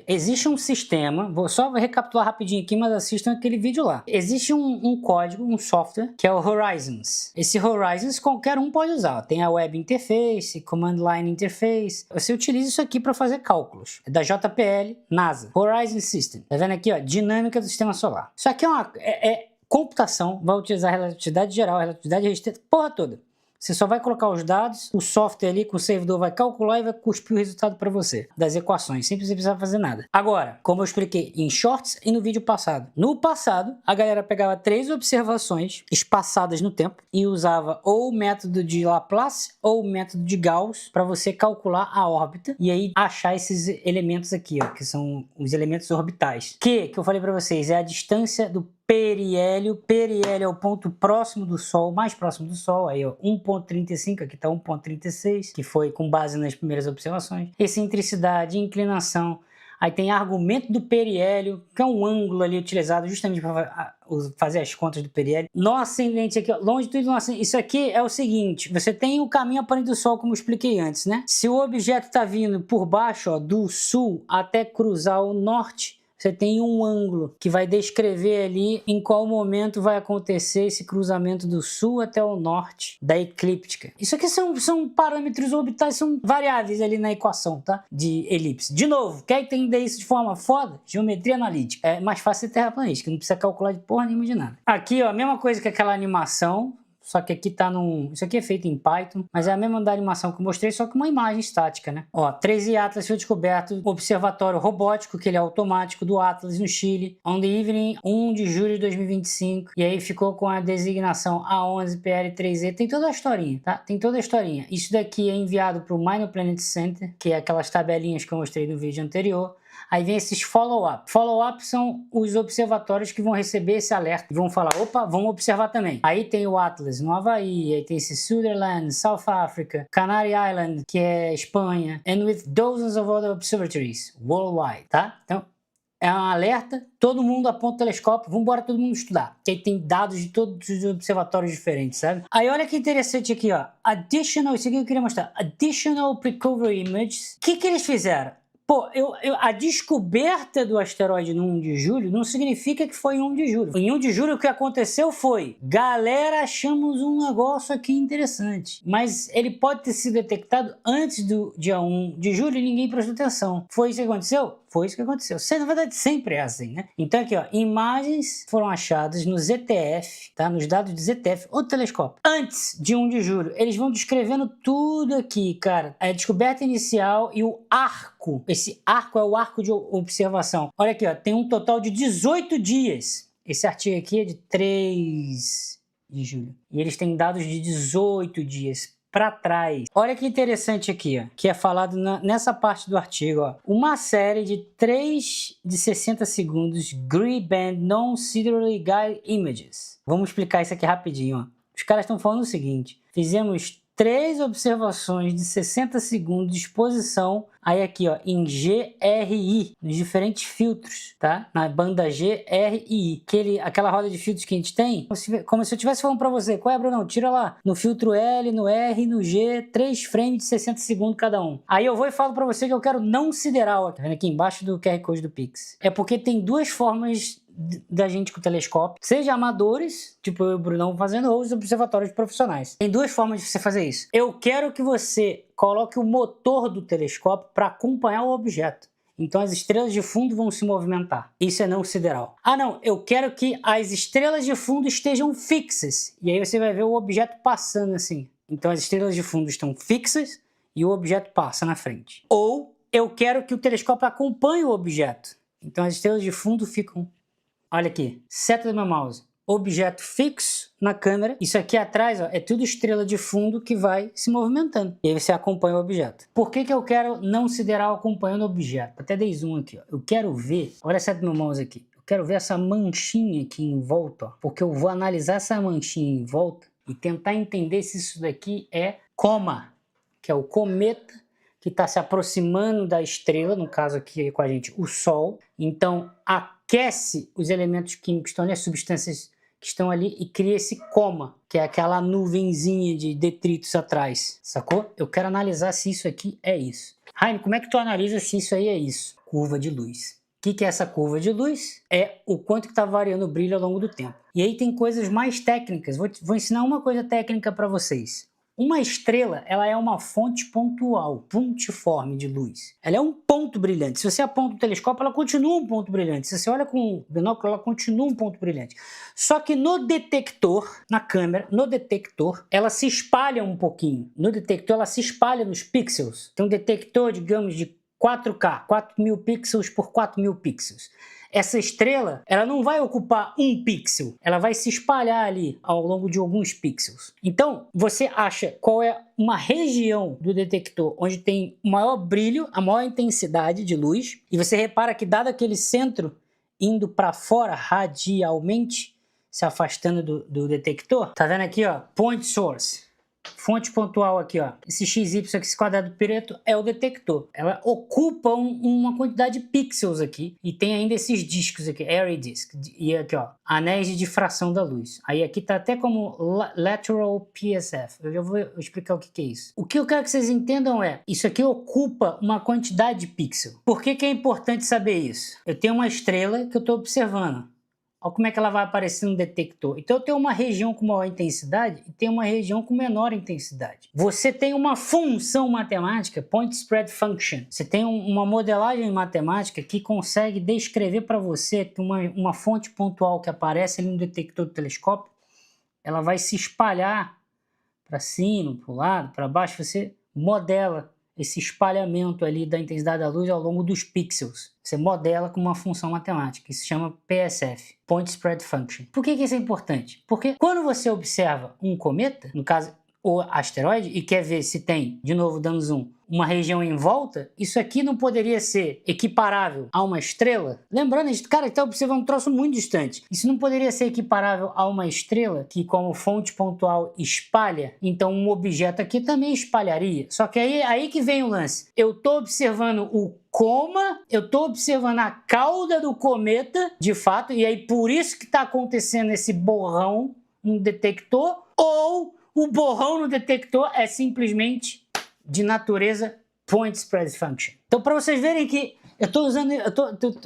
existe um sistema, vou só recapitular rapidinho aqui, mas assistam aquele vídeo lá. Existe um código, um software, que é o Horizons. Esse Horizons qualquer um pode usar. Tem a Web Interface, Command Line Interface. Você utiliza isso aqui para fazer cálculos. É da JPL, NASA. Horizon System. Tá vendo aqui, ó? Dinâmica do sistema solar. Isso aqui é computação, vai utilizar relatividade geral, relatividade restrita, porra toda. Você só vai colocar os dados, o software ali com o servidor vai calcular e vai cuspir o resultado para você, das equações, sem você precisar fazer nada. Agora, como eu expliquei em shorts e no vídeo passado. No passado, a galera pegava 3 observações espaçadas no tempo e usava ou o método de Laplace ou o método de Gauss para você calcular a órbita e aí achar esses elementos aqui, ó, que são os elementos orbitais. Que eu falei para vocês, é a distância do periélio. Periélio é o ponto próximo do Sol, mais próximo do Sol, aí ó, 1.35, aqui está 1.36, que foi com base nas primeiras observações. Excentricidade, inclinação, aí tem argumento do periélio, que é um ângulo ali utilizado justamente para fazer as contas do periélio. Nó ascendente aqui, ó, longitude nó ascendente. Isso aqui é o seguinte, você tem o caminho aparente do Sol, como eu expliquei antes, né? Se o objeto está vindo por baixo, ó, do sul até cruzar o norte, você tem um ângulo que vai descrever ali em qual momento vai acontecer esse cruzamento do sul até o norte da eclíptica. Isso aqui são parâmetros orbitais, são variáveis ali na equação, tá? De elipse. De novo, quer entender isso de forma foda? Geometria analítica. É mais fácil ser terraplanista, não precisa calcular de porra nenhuma de nada. Aqui, ó, a mesma coisa que aquela animação. Só que aqui tá Isso aqui é feito em Python, mas é a mesma da animação que eu mostrei, só que uma imagem estática, né? Ó, 13 Atlas foi descoberto, observatório robótico, que ele é automático, do Atlas no Chile, on the evening 1 de julho de 2025, e aí ficou com a designação A11PL3E, tem toda a historinha, tá? Tem toda a historinha. Isso daqui é enviado para o Minor Planet Center, que é aquelas tabelinhas que eu mostrei no vídeo anterior. Aí vem esses follow-up. Follow-up são os observatórios que vão receber esse alerta e vão falar, opa, vamos observar também. Aí tem o Atlas no Havaí, aí tem esse Sutherland, South Africa, Canary Island, que é Espanha, and with dozens of other observatories worldwide, tá? Então, é um alerta, todo mundo aponta o telescópio, vamos embora todo mundo estudar. Que aí tem dados de todos os observatórios diferentes, sabe? Aí olha que interessante aqui, ó. Isso aqui eu queria mostrar. Additional Precovery Images. O que eles fizeram? Pô, a descoberta do asteroide no 1 de julho não significa que foi em 1 de julho. Em 1 de julho o que aconteceu foi, galera, achamos um negócio aqui interessante. Mas ele pode ter sido detectado antes do dia 1 de julho e ninguém prestou atenção. Foi isso que aconteceu? Foi isso que aconteceu. Na verdade, sempre é assim, né? Então aqui, ó, imagens foram achadas no ZTF, tá? Nos dados do ZTF, o telescópio. Antes de 1 de julho, eles vão descrevendo tudo aqui, cara. A descoberta inicial e o arco. Esse arco é o arco de observação. Olha aqui, ó, tem um total de 18 dias Esse artigo aqui é de 3 de julho. E eles têm dados de 18 dias para trás. Olha que interessante aqui, ó, que é falado nessa parte do artigo. Ó. Uma série de 3 de 60 segundos Gray Band Non-Serially Guide Images. Vamos explicar isso aqui rapidinho. Ó. Os caras estão falando o seguinte. Fizemos 3 observações de 60 segundos de exposição, aí aqui ó, em GRI, nos diferentes filtros, tá? Na banda GRI, aquela roda de filtros que a gente tem, como se eu estivesse falando para você, qual é, Bruno? Tira lá, no filtro L, no R, no G, 3 frames de 60 segundos cada um. Aí eu vou e falo para você que eu quero não sideral, tá vendo aqui embaixo do QR Code do Pix. É porque tem duas formas da gente com o telescópio, seja amadores, tipo eu e o Brunão fazendo, ou os observatórios profissionais. Tem duas formas de você fazer isso. Eu quero que você coloque o motor do telescópio para acompanhar o objeto. Então as estrelas de fundo vão se movimentar. Isso é não sideral. Ah não, eu quero que as estrelas de fundo estejam fixas. E aí você vai ver o objeto passando assim. Então as estrelas de fundo estão fixas e o objeto passa na frente. Ou eu quero que o telescópio acompanhe o objeto. Então as estrelas de fundo ficam... Olha aqui, seta do meu mouse, objeto fixo na câmera. Isso aqui atrás ó, é tudo estrela de fundo que vai se movimentando. E aí você acompanha o objeto. Por que eu quero não sideral acompanhando o objeto? Até dei zoom aqui. Ó. Eu quero ver, olha a seta do meu mouse aqui. Eu quero ver essa manchinha aqui em volta. Ó, porque eu vou analisar essa manchinha em volta e tentar entender se isso daqui é coma, que é o cometa que está se aproximando da estrela, no caso aqui com a gente, o Sol. Então, aquece os elementos químicos que estão ali, as substâncias que estão ali e cria esse coma, que é aquela nuvenzinha de detritos atrás, sacou? Eu quero analisar se isso aqui é isso. Raine, como é que tu analisa se isso aí é isso? Curva de luz. O que é essa curva de luz? É o quanto que está variando o brilho ao longo do tempo. E aí tem coisas mais técnicas. Vou ensinar uma coisa técnica para vocês. Uma estrela, ela é uma fonte pontual, pontiforme de luz. Ela é um ponto brilhante. Se você aponta o telescópio, ela continua um ponto brilhante. Se você olha com o binóculo, ela continua um ponto brilhante. Só que no detector, na câmera, no detector, ela se espalha um pouquinho. No detector, ela se espalha nos pixels. Tem um detector, digamos, de 4K, 4.000 pixels por 4.000 pixels. Essa estrela, ela não vai ocupar um pixel, ela vai se espalhar ali ao longo de alguns pixels. Então, você acha qual é uma região do detector onde tem o maior brilho, a maior intensidade de luz, e você repara que dado aquele centro indo para fora radialmente, se afastando do detector, tá vendo aqui, ó, point source. Fonte pontual aqui, ó. Esse XY aqui, esse quadrado preto é o detector. Ela ocupa uma quantidade de pixels aqui e tem ainda esses discos aqui, array disk, e aqui, ó, anéis de difração da luz. Aí aqui tá até como lateral PSF. Eu já vou explicar o que é isso. O que eu quero que vocês entendam é, isso aqui ocupa uma quantidade de pixel. Por que é importante saber isso? Eu tenho uma estrela que eu estou observando. Olha como é que ela vai aparecer no detector. Então eu tenho uma região com maior intensidade e tem uma região com menor intensidade. Você tem uma função matemática, point spread function. Você tem uma modelagem matemática que consegue descrever para você que uma fonte pontual que aparece ali no detector do telescópio, ela vai se espalhar para cima, para o lado, para baixo. Você modela esse espalhamento ali da intensidade da luz ao longo dos pixels. Você modela com uma função matemática, isso se chama PSF, Point Spread Function. Por que isso é importante? Porque quando você observa um cometa, no caso o asteroide, e quer ver se tem, de novo dando zoom, uma região em volta, isso aqui não poderia ser equiparável a uma estrela? Lembrando, cara, está observando um troço muito distante. Isso não poderia ser equiparável a uma estrela que, como fonte pontual, espalha? Então um objeto aqui também espalharia. Só que aí que vem o lance. Eu estou observando o coma, eu estou observando a cauda do cometa, de fato, e aí por isso que está acontecendo esse borrão no detector, ou o borrão no detector é simplesmente de natureza Point Spread Function. Então, para vocês verem que eu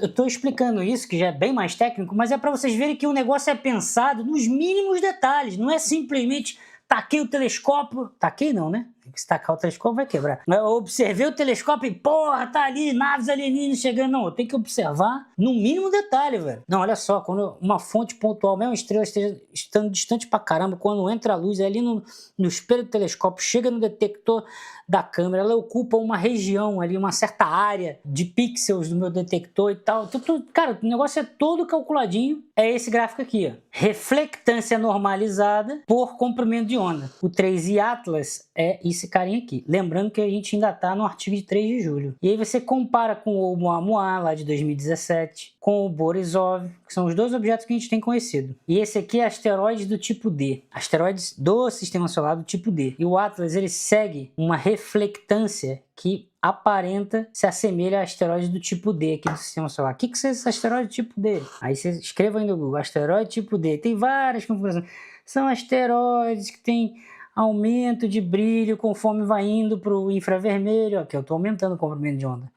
estou explicando isso, que já é bem mais técnico, mas é para vocês verem que o negócio é pensado nos mínimos detalhes, não é simplesmente taquei o telescópio, taquei não, né? Tem que estacar o telescópio, vai quebrar. Eu observei o telescópio e, porra, tá ali, naves alienígenas chegando. Não, eu tenho que observar no mínimo detalhe, velho. Não, olha só, quando uma fonte pontual, mesmo a estrela esteja estando distante pra caramba, quando entra a luz, é ali no espelho do telescópio, chega no detector da câmera, ela ocupa uma região ali, uma certa área de pixels do meu detector e tal. Cara, o negócio é todo calculadinho. É esse gráfico aqui, ó. Reflectância normalizada por comprimento de onda. O 3i Atlas é esse carinha aqui. Lembrando que a gente ainda está no artigo de 3 de julho. E aí você compara com o Oumuamua, lá de 2017, com o Borisov, que são os dois objetos que a gente tem conhecido. E esse aqui é asteroide do tipo D. Asteroides do Sistema Solar do tipo D. E o Atlas, ele segue uma reflectância que aparenta se assemelha a asteroides do tipo D aqui do Sistema Solar. O que é esse asteroide tipo D? Aí você escreva aí no Google, asteroide tipo D. Tem várias configurações. São asteroides que têm aumento de brilho conforme vai indo para o infravermelho. Aqui eu estou aumentando o comprimento de onda.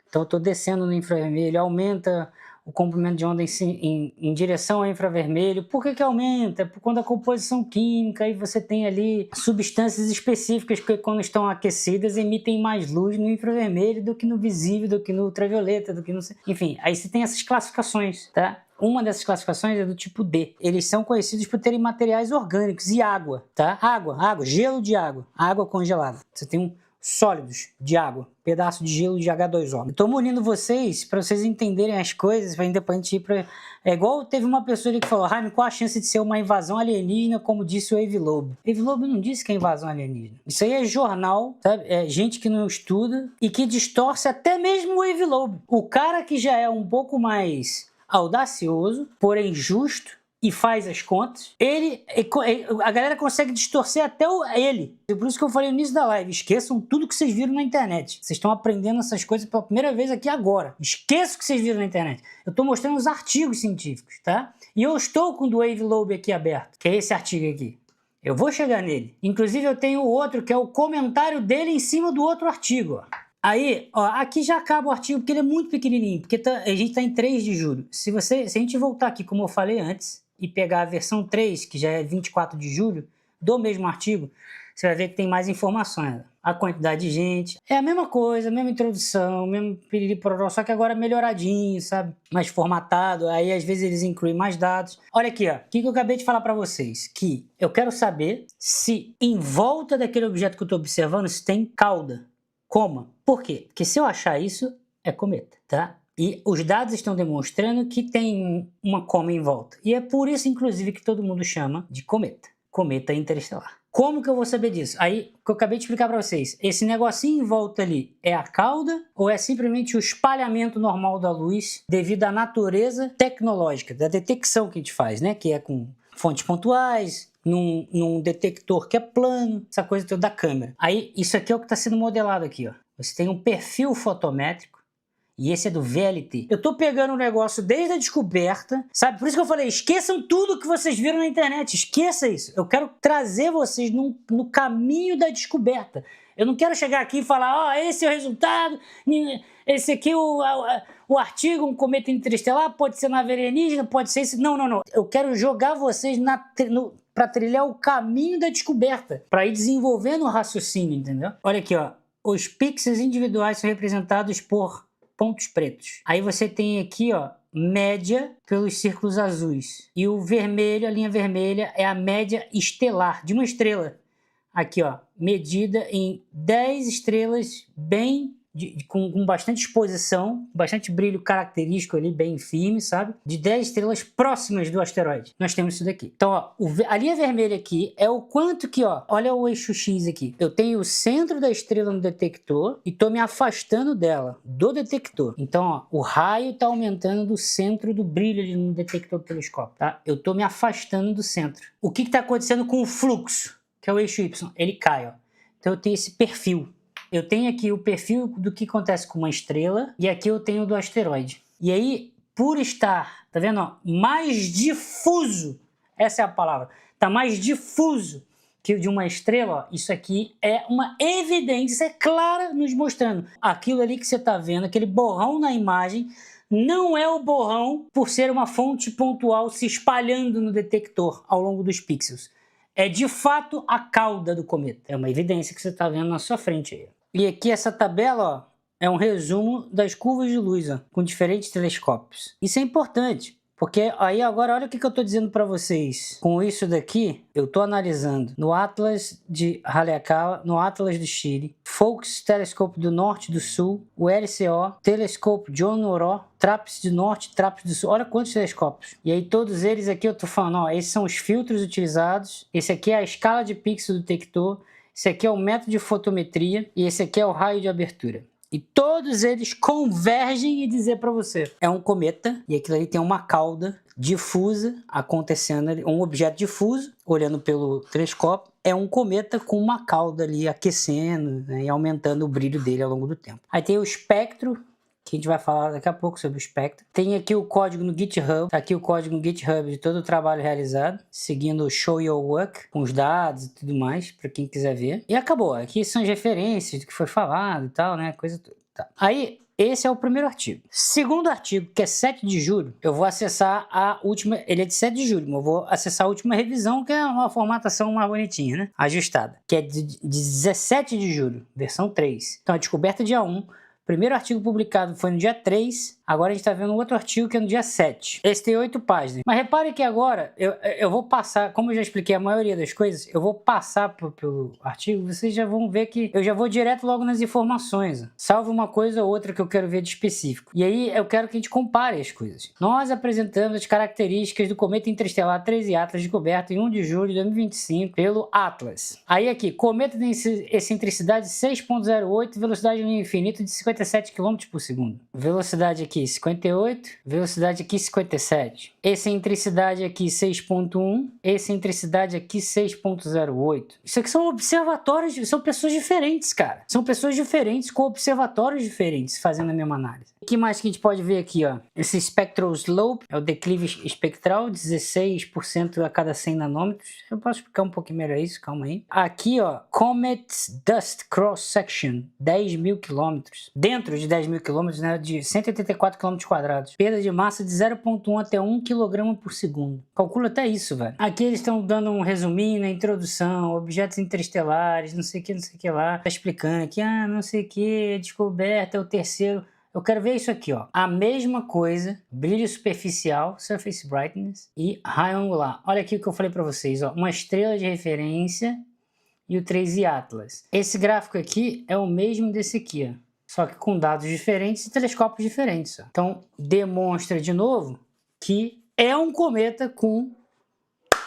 Então eu estou descendo no infravermelho, aumenta o comprimento de onda em direção ao infravermelho. Por que aumenta? Por conta da composição química, aí você tem ali substâncias específicas que, quando estão aquecidas, emitem mais luz no infravermelho do que no visível, do que no ultravioleta, do que no... Enfim, aí você tem essas classificações, tá? Uma dessas classificações é do tipo D. Eles são conhecidos por terem materiais orgânicos e água, tá? Água, gelo de água congelada. Você tem sólidos de água, pedaço de gelo de H2O. Estou munindo vocês para vocês entenderem as coisas, para depois ir para... É igual teve uma pessoa ali que falou, Jaime, qual a chance de ser uma invasão alienígena, como disse o Avi Loeb? Avi Loeb não disse que é invasão alienígena. Isso aí é jornal, sabe? É gente que não estuda e que distorce até mesmo o Avi Loeb. O cara que já é um pouco mais audacioso, porém justo, e faz as contas, a galera consegue distorcer até ele. Por isso que eu falei no início da live, esqueçam tudo que vocês viram na internet. Vocês estão aprendendo essas coisas pela primeira vez aqui agora. Esqueça o que vocês viram na internet. Eu estou mostrando os artigos científicos, tá? E eu estou com o do Avi Loeb aqui aberto, que é esse artigo aqui. Eu vou chegar nele. Inclusive eu tenho outro, que é o comentário dele em cima do outro artigo, ó. Aí, ó, aqui já acaba o artigo, porque ele é muito pequenininho, porque a gente está em 3 de julho. Se a gente voltar aqui, como eu falei antes, e pegar a versão 3, que já é 24 de julho, do mesmo artigo, você vai ver que tem mais informações. A quantidade de gente, é a mesma coisa, a mesma introdução, o mesmo piriri pororó, só que agora melhoradinho, sabe? Mais formatado, aí às vezes eles incluem mais dados. Olha aqui, ó, o que eu acabei de falar para vocês? Que eu quero saber se em volta daquele objeto que eu estou observando, se tem cauda. Coma. Por quê? Porque se eu achar isso, é cometa, tá? E os dados estão demonstrando que tem uma coma em volta. E é por isso, inclusive, que todo mundo chama de cometa. Cometa interestelar. Como que eu vou saber disso? Aí, o que eu acabei de explicar para vocês. Esse negocinho em volta ali é a cauda ou é simplesmente o espalhamento normal da luz devido à natureza tecnológica, da detecção que a gente faz, né? Que é com fontes pontuais, num detector que é plano, essa coisa toda da câmera. Aí, isso aqui é o que está sendo modelado aqui, ó. Você tem um perfil fotométrico. E esse é do VLT. Eu tô pegando o negócio desde a descoberta, sabe? Por isso que eu falei, esqueçam tudo que vocês viram na internet. Esqueça isso. Eu quero trazer vocês no caminho da descoberta. Eu não quero chegar aqui e falar, ó, esse é o resultado, esse aqui é o artigo, um cometa interestelar, pode ser nave alienígena, pode ser esse... Não. Eu quero jogar vocês para trilhar o caminho da descoberta, para ir desenvolvendo o raciocínio, entendeu? Olha aqui, ó. Os pixels individuais são representados por pontos pretos. Aí você tem aqui, ó, média pelos círculos azuis. E o vermelho, a linha vermelha, é a média estelar de uma estrela. Aqui, ó, medida em 10 estrelas bem... com bastante exposição, bastante brilho característico ali, bem firme, sabe? De 10 estrelas próximas do asteroide. Nós temos isso daqui. Então, ó, a linha vermelha aqui é o quanto que, ó, olha o eixo X aqui. Eu tenho o centro da estrela no detector e tô me afastando dela, do detector. Então, ó, o raio tá aumentando do centro do brilho ali no detector do telescópio, tá? Eu tô me afastando do centro. O que tá acontecendo com o fluxo, que é o eixo Y? Ele cai, ó. Então, eu tenho esse perfil. Eu tenho aqui o perfil do que acontece com uma estrela e aqui eu tenho do asteroide. E aí, por estar, tá vendo, ó, mais difuso, essa é a palavra, tá mais difuso que o de uma estrela, ó, isso aqui é uma evidência clara nos mostrando. Aquilo ali que você tá vendo, aquele borrão na imagem, não é o borrão por ser uma fonte pontual se espalhando no detector ao longo dos pixels. é de fato a cauda do cometa. É uma evidência que você está vendo na sua frente aí. E aqui essa tabela, ó, é um resumo das curvas de luz, ó, com diferentes telescópios. Isso é importante. Porque aí agora, olha o que eu estou dizendo para vocês. Com isso daqui, eu estou analisando no Atlas de Haleakala, no Atlas do Chile, Focus Telescope do Norte e do Sul, o LCO, Telescope John Noró, TRAPPIST do Norte, TRAPPIST do Sul. Olha quantos telescópios. E aí todos eles aqui eu estou falando, ó, esses são os filtros utilizados, esse aqui é a escala de pixel do detector, esse aqui é o método de fotometria e esse aqui é o raio de abertura. E todos eles convergem em dizer para você, é um cometa e aquilo ali tem uma cauda difusa acontecendo ali, um objeto difuso, olhando pelo telescópio, é um cometa com uma cauda ali aquecendo, né, e aumentando o brilho dele ao longo do tempo. Aí tem o espectro, que a gente vai falar daqui a pouco sobre o espectro. Tem aqui o código no GitHub, tá aqui o código no GitHub de todo o trabalho realizado, seguindo o Show Your Work, com os dados e tudo mais, para quem quiser ver. E acabou, aqui são as referências do que foi falado e tal, né, coisa toda. Tá. Aí, esse é o primeiro artigo. Segundo artigo, que é 7 de julho, eu vou acessar a última, ele é de 7 de julho, mas eu vou acessar a última revisão, que é uma formatação mais bonitinha, né, ajustada, que é de 17 de julho, versão 3. Então, a descoberta dia 1, primeiro artigo publicado foi no dia 3, agora a gente está vendo outro artigo que é no dia 7. Esse tem 8 páginas. Mas repare que agora eu vou passar, como eu já expliquei a maioria das coisas, eu vou passar pelo artigo, vocês já vão ver que eu já vou direto logo nas informações, salvo uma coisa ou outra que eu quero ver de específico. E aí eu quero que a gente compare as coisas. Nós apresentamos as características do cometa interestelar 13 Atlas descoberto em 1 de julho de 2025 pelo Atlas. Aí aqui, cometa tem excentricidade 6.08, velocidade no infinito de 57 km por segundo. Velocidade aqui 58, velocidade aqui 57. Excentricidade aqui 6.1, excentricidade aqui 6.08. Isso aqui são observatórios, são pessoas diferentes, cara. São pessoas diferentes com observatórios diferentes fazendo a mesma análise. O que mais que a gente pode ver aqui, ó? Esse spectral slope é o declive espectral, 16% a cada 100 nanômetros. Eu posso explicar um pouquinho melhor isso, calma aí. Aqui, ó, Comet's Dust Cross Section, 10.000 km. Dentro de 10.000 km, né, de 184 km². Perda de massa de 0,1 até 1 kg por segundo. Calcula até isso, velho. Aqui eles estão dando um resuminho na introdução, objetos interestelares, não sei o que lá. Tá explicando aqui, não sei o que, descoberta, é o terceiro. Eu quero ver isso aqui, ó. A mesma coisa, brilho superficial, surface brightness e raio angular. Olha aqui o que eu falei para vocês, ó. Uma estrela de referência e o 13 Atlas. Esse gráfico aqui é o mesmo desse aqui, ó. Só que com dados diferentes e telescópios diferentes, ó. Então, demonstra de novo que é um cometa com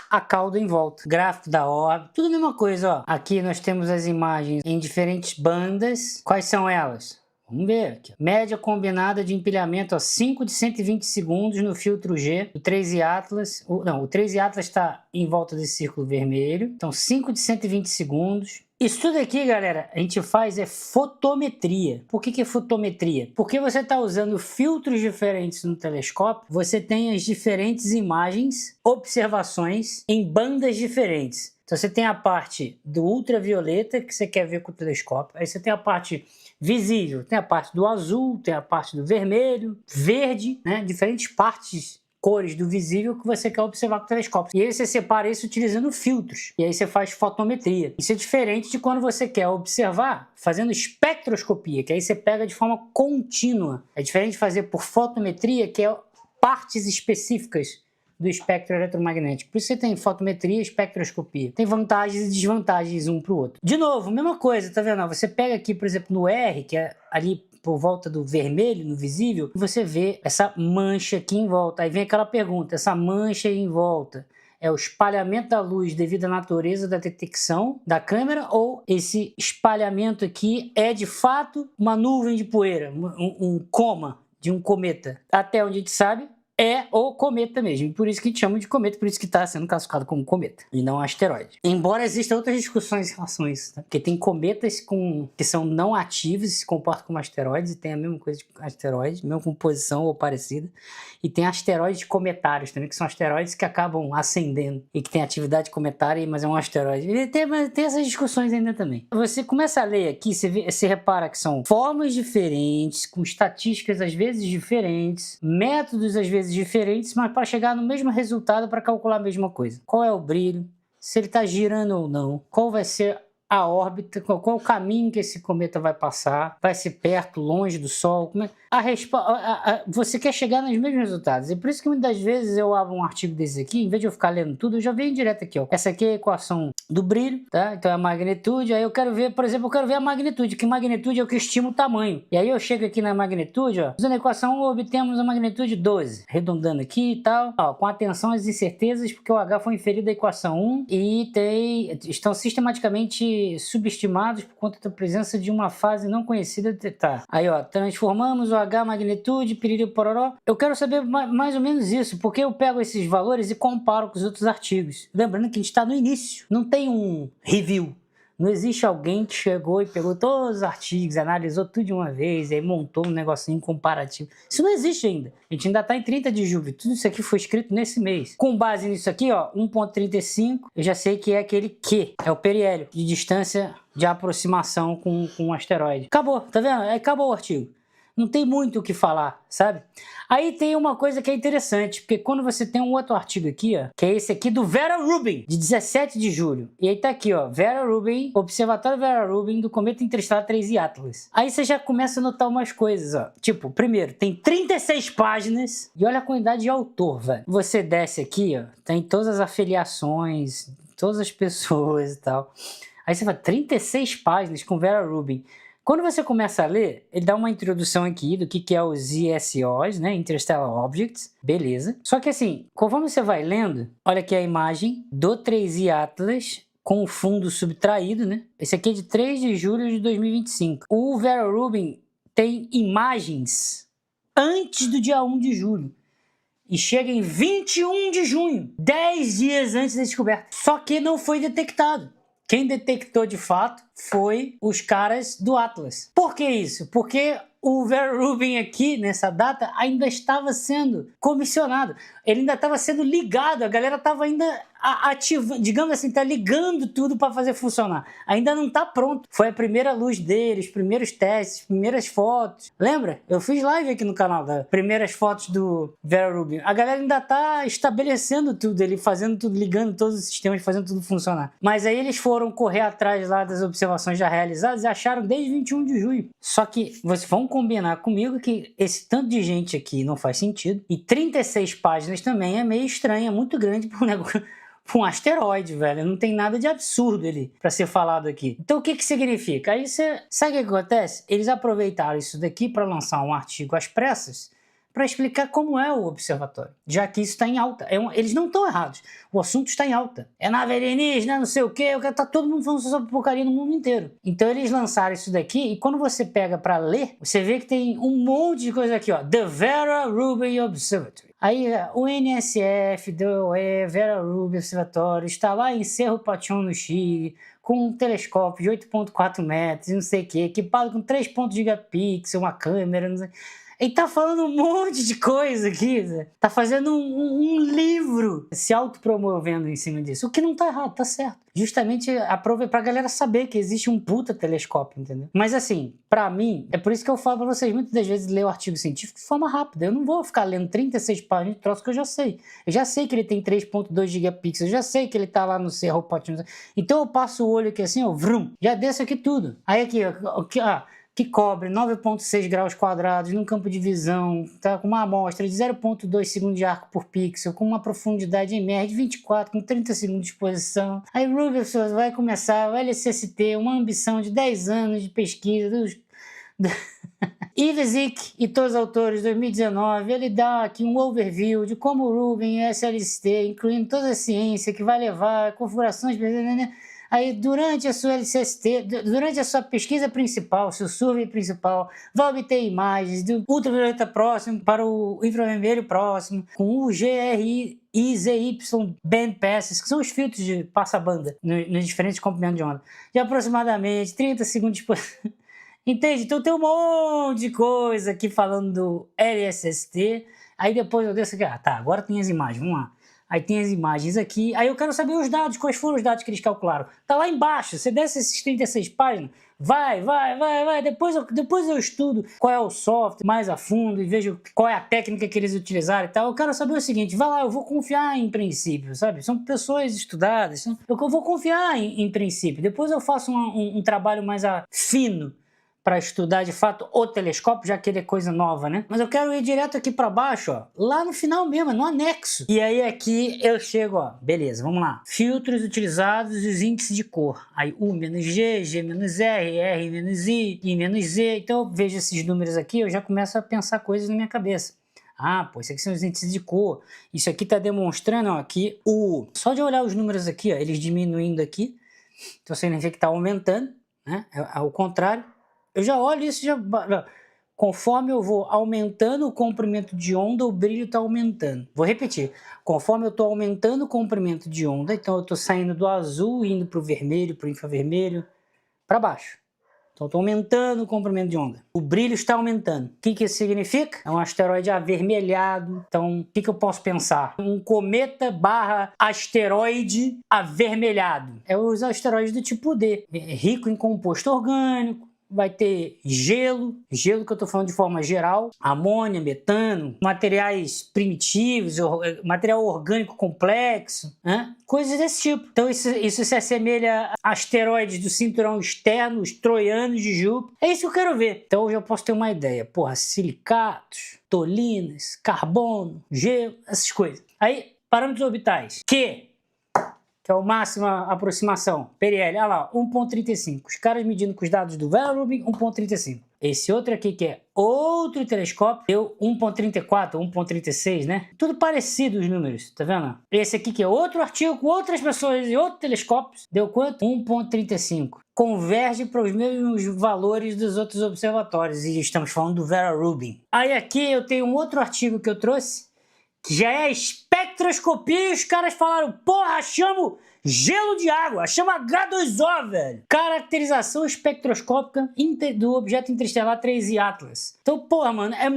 a cauda em volta. Gráfico da órbita, tudo a mesma coisa, ó. Aqui nós temos as imagens em diferentes bandas. Quais são elas? Vamos ver aqui. Média combinada de empilhamento, ó, 5 de 120 segundos no filtro G do 13 Atlas. O 13 Atlas está em volta desse círculo vermelho. Então, 5 de 120 segundos. Isso tudo aqui, galera, a gente faz é fotometria. Por que é fotometria? Porque você está usando filtros diferentes no telescópio, você tem as diferentes imagens, observações em bandas diferentes. Então você tem a parte do ultravioleta que você quer ver com o telescópio, aí você tem a parte visível, tem a parte do azul, tem a parte do vermelho, verde, né? Diferentes partes, cores do visível que você quer observar com o telescópio. E aí você separa isso utilizando filtros. E aí você faz fotometria. Isso é diferente de quando você quer observar fazendo espectroscopia, que aí você pega de forma contínua. É diferente de fazer por fotometria, que é partes específicas do espectro eletromagnético. Por isso você tem fotometria e espectroscopia. Tem vantagens e desvantagens um para o outro. De novo, mesma coisa, tá vendo? Você pega aqui, por exemplo, no R, que é ali por volta do vermelho, no visível, você vê essa mancha aqui em volta. Aí vem aquela pergunta, essa mancha aí em volta é o espalhamento da luz devido à natureza da detecção da câmera, ou esse espalhamento aqui é de fato uma nuvem de poeira, um coma de um cometa? Até onde a gente sabe, é o cometa mesmo, por isso que a gente chama de cometa, por isso que está sendo classificado como cometa e não asteroide. Embora existam outras discussões em relação a isso, tá? Porque tem cometas que são não ativos e se comportam como asteroides e tem a mesma coisa de asteroides, mesma composição ou parecida, e tem asteroides cometários também, que são asteroides que acabam ascendendo e que tem atividade cometária, mas é um asteroide. E tem essas discussões ainda também. Você começa a ler aqui, você repara que são formas diferentes, com estatísticas às vezes diferentes, métodos às vezes diferentes, mas para chegar no mesmo resultado para calcular a mesma coisa. Qual é o brilho? se ele está girando ou não, qual vai ser a órbita, qual o caminho que esse cometa vai passar, vai ser perto, longe do Sol, você quer chegar nos mesmos resultados, e por isso que muitas vezes eu abro um artigo desse aqui, em vez de eu ficar lendo tudo, eu já venho direto aqui, ó. Essa aqui é a equação do brilho, tá? Então é a magnitude, aí eu quero ver, por exemplo, a magnitude, que magnitude é o que estima o tamanho, e aí eu chego aqui na magnitude, ó, usando a equação obtemos a magnitude 12, arredondando aqui e tal, ó, com atenção às incertezas, porque o H foi inferido da equação 1 e estão sistematicamente subestimados por conta da presença de uma fase não conhecida. Tá. Aí, ó, transformamos o H magnitude, piriri pororó. Eu quero saber mais ou menos isso, porque eu pego esses valores e comparo com os outros artigos. Lembrando que a gente está no início, não tem um review. Não existe alguém que chegou e pegou todos os artigos, analisou tudo de uma vez, e aí montou um negocinho comparativo. Isso não existe ainda. A gente ainda está em 30 de julho. Tudo isso aqui foi escrito nesse mês. Com base nisso aqui, ó, 1.35, eu já sei que é aquele Q. É o periélio de distância de aproximação com um asteroide. Acabou, tá vendo? Acabou o artigo. Não tem muito o que falar, sabe? Aí tem uma coisa que é interessante, porque quando você tem um outro artigo aqui, ó, que é esse aqui do Vera Rubin, de 17 de julho. E aí tá aqui, ó, Vera Rubin, Observatório Vera Rubin do Cometa Interestelar 3I Atlas. Aí você já começa a notar umas coisas, ó. Tipo, primeiro, tem 36 páginas e olha a quantidade de autor, velho. Você desce aqui, ó, tem todas as afiliações, todas as pessoas e tal. Aí você fala, 36 páginas com Vera Rubin. Quando você começa a ler, ele dá uma introdução aqui do que é os ISOs, né? Interstellar Objects, beleza. Só que assim, conforme você vai lendo, olha aqui a imagem do 3I Atlas com o fundo subtraído, né? Esse aqui é de 3 de julho de 2025. O Vera Rubin tem imagens antes do dia 1 de julho. E chega em 21 de junho, 10 dias antes da descoberta. Só que não foi detectado. Quem detectou de fato foi os caras do Atlas. Por que isso? Porque o Vera Rubin aqui, nessa data, ainda estava sendo comissionado. Ele ainda estava sendo ligado, a galera estava ainda ativando, digamos assim, tá ligando tudo para fazer funcionar. Ainda não está pronto. Foi a primeira luz dele, os primeiros testes, as primeiras fotos. Lembra? Eu fiz live aqui no canal das primeiras fotos do Vera Rubin. A galera ainda está estabelecendo tudo, ele fazendo tudo, ligando todos os sistemas, fazendo tudo funcionar. Mas aí eles foram correr atrás lá das observações já realizadas e acharam desde 21 de julho. Só que vocês vão combinar comigo que esse tanto de gente aqui não faz sentido. E 36 páginas também é meio estranho, é muito grande para um negócio. Um asteroide, velho. Não tem nada de absurdo ali para ser falado aqui. Então o que significa? Aí você sabe o que acontece? Eles aproveitaram isso daqui para lançar um artigo às pressas para explicar como é o observatório, já que isso está em alta. Eles não estão errados, o assunto está em alta. É nave alienígena, não sei o que, tá todo mundo falando sobre porcaria no mundo inteiro. Então eles lançaram isso daqui e quando você pega para ler, você vê que tem um monte de coisa aqui, ó. The Vera Rubin Observatory. Aí o NSF, Vera Rubin Observatório, está lá em Cerro Pachón, no Chile, com um telescópio de 8.4 metros, não sei o que, equipado com 3.0 gigapixels, uma câmera, não sei. Ele tá falando um monte de coisa aqui, tá fazendo um livro se autopromovendo em cima disso, o que não tá errado, tá certo. Justamente pra galera saber que existe um puta telescópio, entendeu? Mas assim, pra mim, é por isso que eu falo pra vocês, muitas das vezes, ler o artigo científico de forma rápida. Eu não vou ficar lendo 36 páginas de troço que eu já sei. Eu já sei que ele tem 3.2 gigapixels, eu já sei que ele tá lá no Cerro Pachón. Então eu passo o olho aqui assim, ó, vrum, já desço aqui tudo. Aí aqui, ó, que cobre 9.6 graus quadrados num campo de visão, tá, com uma amostra de 0.2 segundos de arco por pixel, com uma profundidade MR de 24, com 30 segundos de exposição. Aí Rubin vai começar o LSST, uma ambição de 10 anos de pesquisa Ivesic e todos os autores, 2019, ele dá aqui um overview de como o Rubin e o SLST, incluindo toda a ciência que vai levar configurações... Aí, durante a sua LCST, durante a sua pesquisa principal, seu survey principal, vai obter imagens do ultravioleta próximo para o infravermelho próximo, com o GRI e ZY band passes, que são os filtros de passa-banda nos diferentes comprimentos de onda, de aproximadamente 30 segundos por... Entende? Então tem um monte de coisa aqui falando do LSST, aí depois eu desço aqui, tá, agora tem as imagens, vamos lá. Aí tem as imagens aqui, aí eu quero saber os dados, quais foram os dados que eles calcularam. Tá lá embaixo, você desce esses 36 páginas, Vai. Depois eu estudo qual é o software mais a fundo e vejo qual é a técnica que eles utilizaram e tal. Eu quero saber o seguinte, vai lá, eu vou confiar em princípio, sabe? São pessoas estudadas, eu vou confiar em princípio. Depois eu faço um trabalho mais fino para estudar de fato o telescópio, já que ele é coisa nova, né? Mas eu quero ir direto aqui para baixo, ó, lá no final mesmo, no anexo. E aí aqui eu chego, ó, beleza, vamos lá. Filtros utilizados e os índices de cor. Aí U-G, G-R, R-I, I-Z. Então eu vejo esses números aqui, eu já começo a pensar coisas na minha cabeça. Ah, pô, isso aqui são os índices de cor. Isso aqui tá demonstrando, ó, que só de olhar os números aqui, ó, eles diminuindo aqui, então significa que tá aumentando, né? Ao contrário. Eu já olho isso, conforme eu vou aumentando o comprimento de onda, o brilho está aumentando. Vou repetir, conforme eu estou aumentando o comprimento de onda, então eu estou saindo do azul, indo para o vermelho, para o infravermelho, para baixo. Então eu estou aumentando o comprimento de onda. O brilho está aumentando. O que isso significa? É um asteroide avermelhado. Então o que eu posso pensar? Um cometa / asteroide avermelhado. É os asteroides do tipo D, rico em composto orgânico. Vai ter gelo que eu estou falando de forma geral, amônia, metano, materiais primitivos, material orgânico complexo, né? Coisas desse tipo. Então isso se assemelha a asteroides do cinturão externo, os troianos de Júpiter. É isso que eu quero ver. Então eu já posso ter uma ideia. Porra, silicatos, tolinas, carbono, gelo, essas coisas. Aí, parâmetros orbitais. Que é o máxima aproximação, PRL, olha lá, 1.35. Os caras medindo com os dados do Vera Rubin, 1.35. Esse outro aqui, que é outro telescópio, deu 1.34, 1.36, né? Tudo parecido os números, tá vendo? Esse aqui, que é outro artigo com outras pessoas e outros telescópios, deu quanto? 1.35. Converge para os mesmos valores dos outros observatórios, e estamos falando do Vera Rubin. Aí aqui eu tenho um outro artigo que eu trouxe, que já é a espectroscopia, e os caras falaram, porra, chamo gelo de água, chama H2O, velho. Caracterização espectroscópica do objeto interestelar 3I Atlas. Então, porra, mano, é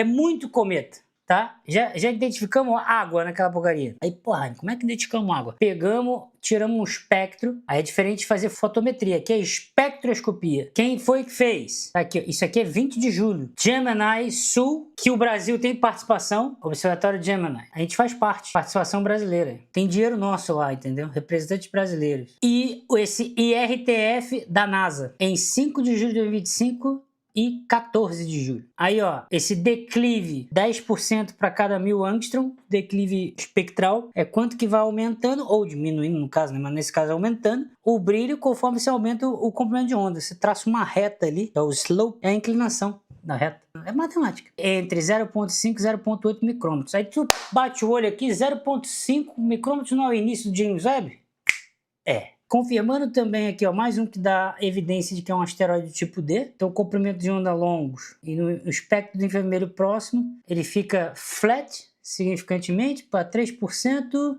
muito cometa, tá? Já identificamos água naquela porcaria. Aí, porra, como é que identificamos água? Tiramos um espectro, aí é diferente de fazer fotometria, que é espectroscopia. Quem foi que fez? Aqui, isso aqui é 20 de julho. Gemini Sul, que o Brasil tem participação, Observatório Gemini. A gente faz parte, participação brasileira. Tem dinheiro nosso lá, entendeu? Representantes brasileiros. E esse IRTF da NASA, em 5 de julho de 2025, e 14 de julho. Aí, ó, esse declive 10% para cada 1000 angstrom, declive espectral, é quanto que vai aumentando, ou diminuindo no caso, né? Mas nesse caso aumentando, o brilho conforme você aumenta o comprimento de onda. Você traça uma reta ali, é o slope, é a inclinação da reta. É matemática. Entre 0.5 e 0.8 micrômetros. Aí tu bate o olho aqui, 0.5 micrômetros não é o início do James Webb? É. Confirmando também aqui, ó, mais um que dá evidência de que é um asteroide do tipo D. Então, comprimento de onda longos e no espectro do infravermelho próximo, ele fica flat, significantemente, para 3%,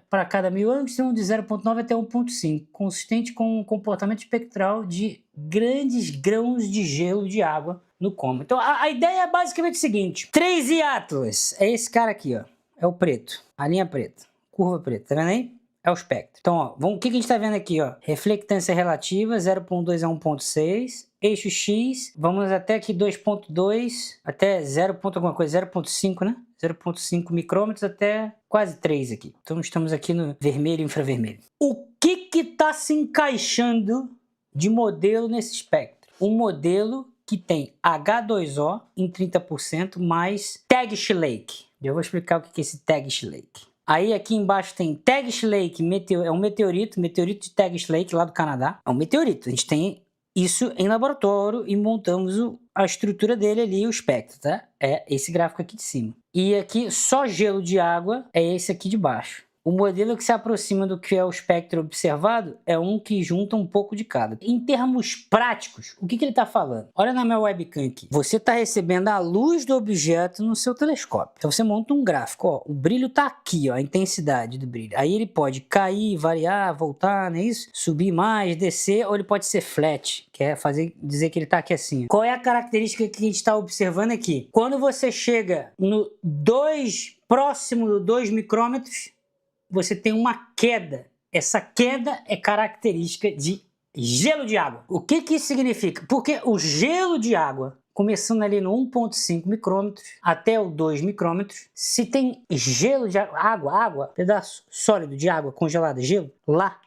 para cada 1000 angstrom, de 0.9 até 1.5, consistente com um comportamento espectral de grandes grãos de gelo de água no coma. Então, a ideia é basicamente o seguinte: 3I Atlas, é esse cara aqui, ó, é o preto, a linha preta, curva preta, tá vendo aí? É o espectro. Então, ó, o que a gente está vendo aqui, ó? Reflectância relativa, 0.2 a 1.6. Eixo X, vamos até aqui 2.2, até 0. alguma coisa, 0.5, né? 0.5 micrômetros até quase 3 aqui. Então, estamos aqui no vermelho e infravermelho. O que está se encaixando de modelo nesse espectro? Um modelo que tem H2O em 30% mais Tagish Lake. Eu vou explicar o que é esse Tagish Lake. Aí aqui embaixo tem Tagish Lake, é um meteorito de Tagish Lake lá do Canadá. É um meteorito, a gente tem isso em laboratório e montamos a estrutura dele ali, o espectro, tá? É esse gráfico aqui de cima. E aqui só gelo de água é esse aqui de baixo. O modelo que se aproxima do que é o espectro observado é um que junta um pouco de cada. Em termos práticos, o que ele está falando? Olha na minha webcam aqui. Você está recebendo a luz do objeto no seu telescópio. Então você monta um gráfico. Ó, o brilho está aqui, ó, a intensidade do brilho. Aí ele pode cair, variar, voltar, não é isso? Subir mais, descer, ou ele pode ser flat, que é dizer que ele está aqui assim. Qual é a característica que a gente está observando aqui? Quando você chega no próximo do 2 micrômetros, você tem uma queda. Essa queda é característica de gelo de água. O que que isso significa? Porque o gelo de água, começando ali no 1,5 micrômetros até o 2 micrômetros, se tem gelo de água, pedaço sólido de água congelada, gelo, lá,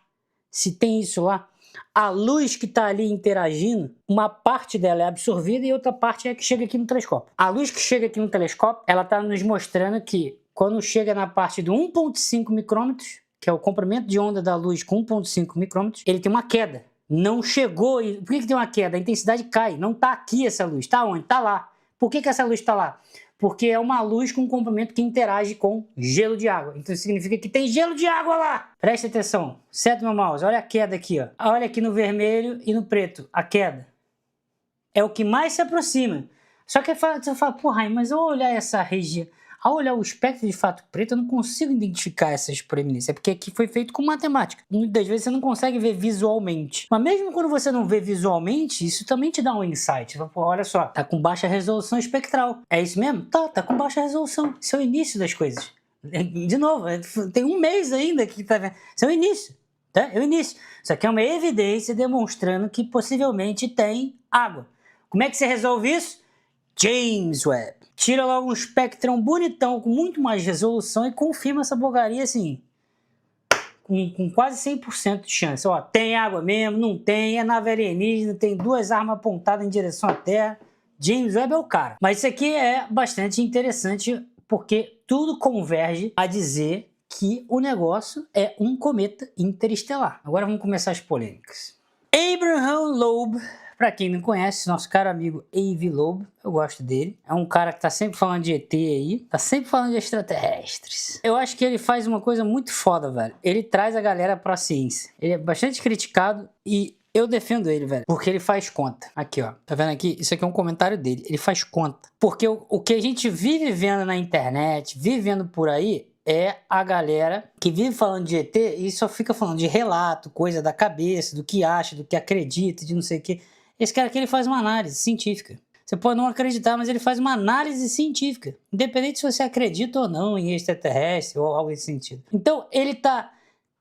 se tem isso lá, a luz que está ali interagindo, uma parte dela é absorvida e outra parte é que chega aqui no telescópio. A luz que chega aqui no telescópio, ela está nos mostrando que quando chega na parte do 1,5 micrômetros, que é o comprimento de onda da luz com 1,5 micrômetros, ele tem uma queda. Não chegou. Por que tem uma queda? A intensidade cai. Não está aqui essa luz. Está onde? Está lá. Por que essa luz está lá? Porque é uma luz com um comprimento que interage com gelo de água. Então significa que tem gelo de água lá. Presta atenção. Seta meu mouse. Olha a queda aqui. Ó. Olha aqui no vermelho e no preto. A queda. É o que mais se aproxima. Só que você fala, porra, mas ao olhar essa região, ao olhar o espectro de fato preto, eu não consigo identificar essas proeminências. É porque aqui foi feito com matemática. Muitas vezes você não consegue ver visualmente. Mas mesmo quando você não vê visualmente, isso também te dá um insight. Você fala, pô, olha só, tá com baixa resolução espectral. É isso mesmo? Tá com baixa resolução. Isso é o início das coisas. De novo, tem um mês ainda que tá vendo. Isso é o início. Tá? É o início. Isso aqui é uma evidência demonstrando que possivelmente tem água. Como é que você resolve isso? James Webb. Tira logo um espectrão bonitão, com muito mais resolução e confirma essa bogaria assim, com quase 100% de chance. Ó, tem água mesmo, não tem, é nave alienígena, tem duas armas apontadas em direção à Terra. James Webb é o cara. Mas isso aqui é bastante interessante porque tudo converge a dizer que o negócio é um cometa interestelar. Agora vamos começar as polêmicas. Abraham Loeb, para quem não conhece, nosso caro amigo Avi Loeb, eu gosto dele. É um cara que tá sempre falando de ET aí, tá sempre falando de extraterrestres. Eu acho que ele faz uma coisa muito foda, velho. Ele traz a galera pra ciência. Ele é bastante criticado e eu defendo ele, velho, porque ele faz conta. Aqui, ó, tá vendo aqui? Isso aqui é um comentário dele. Ele faz conta. Porque o que a gente vive vendo na internet, vive vendo por aí, é a galera que vive falando de ET e só fica falando de relato, coisa da cabeça, do que acha, do que acredita, de não sei o que. Esse cara aqui, ele faz uma análise científica. Você pode não acreditar, mas ele faz uma análise científica. Independente se você acredita ou não em extraterrestre ou algo nesse sentido. Então, ele tá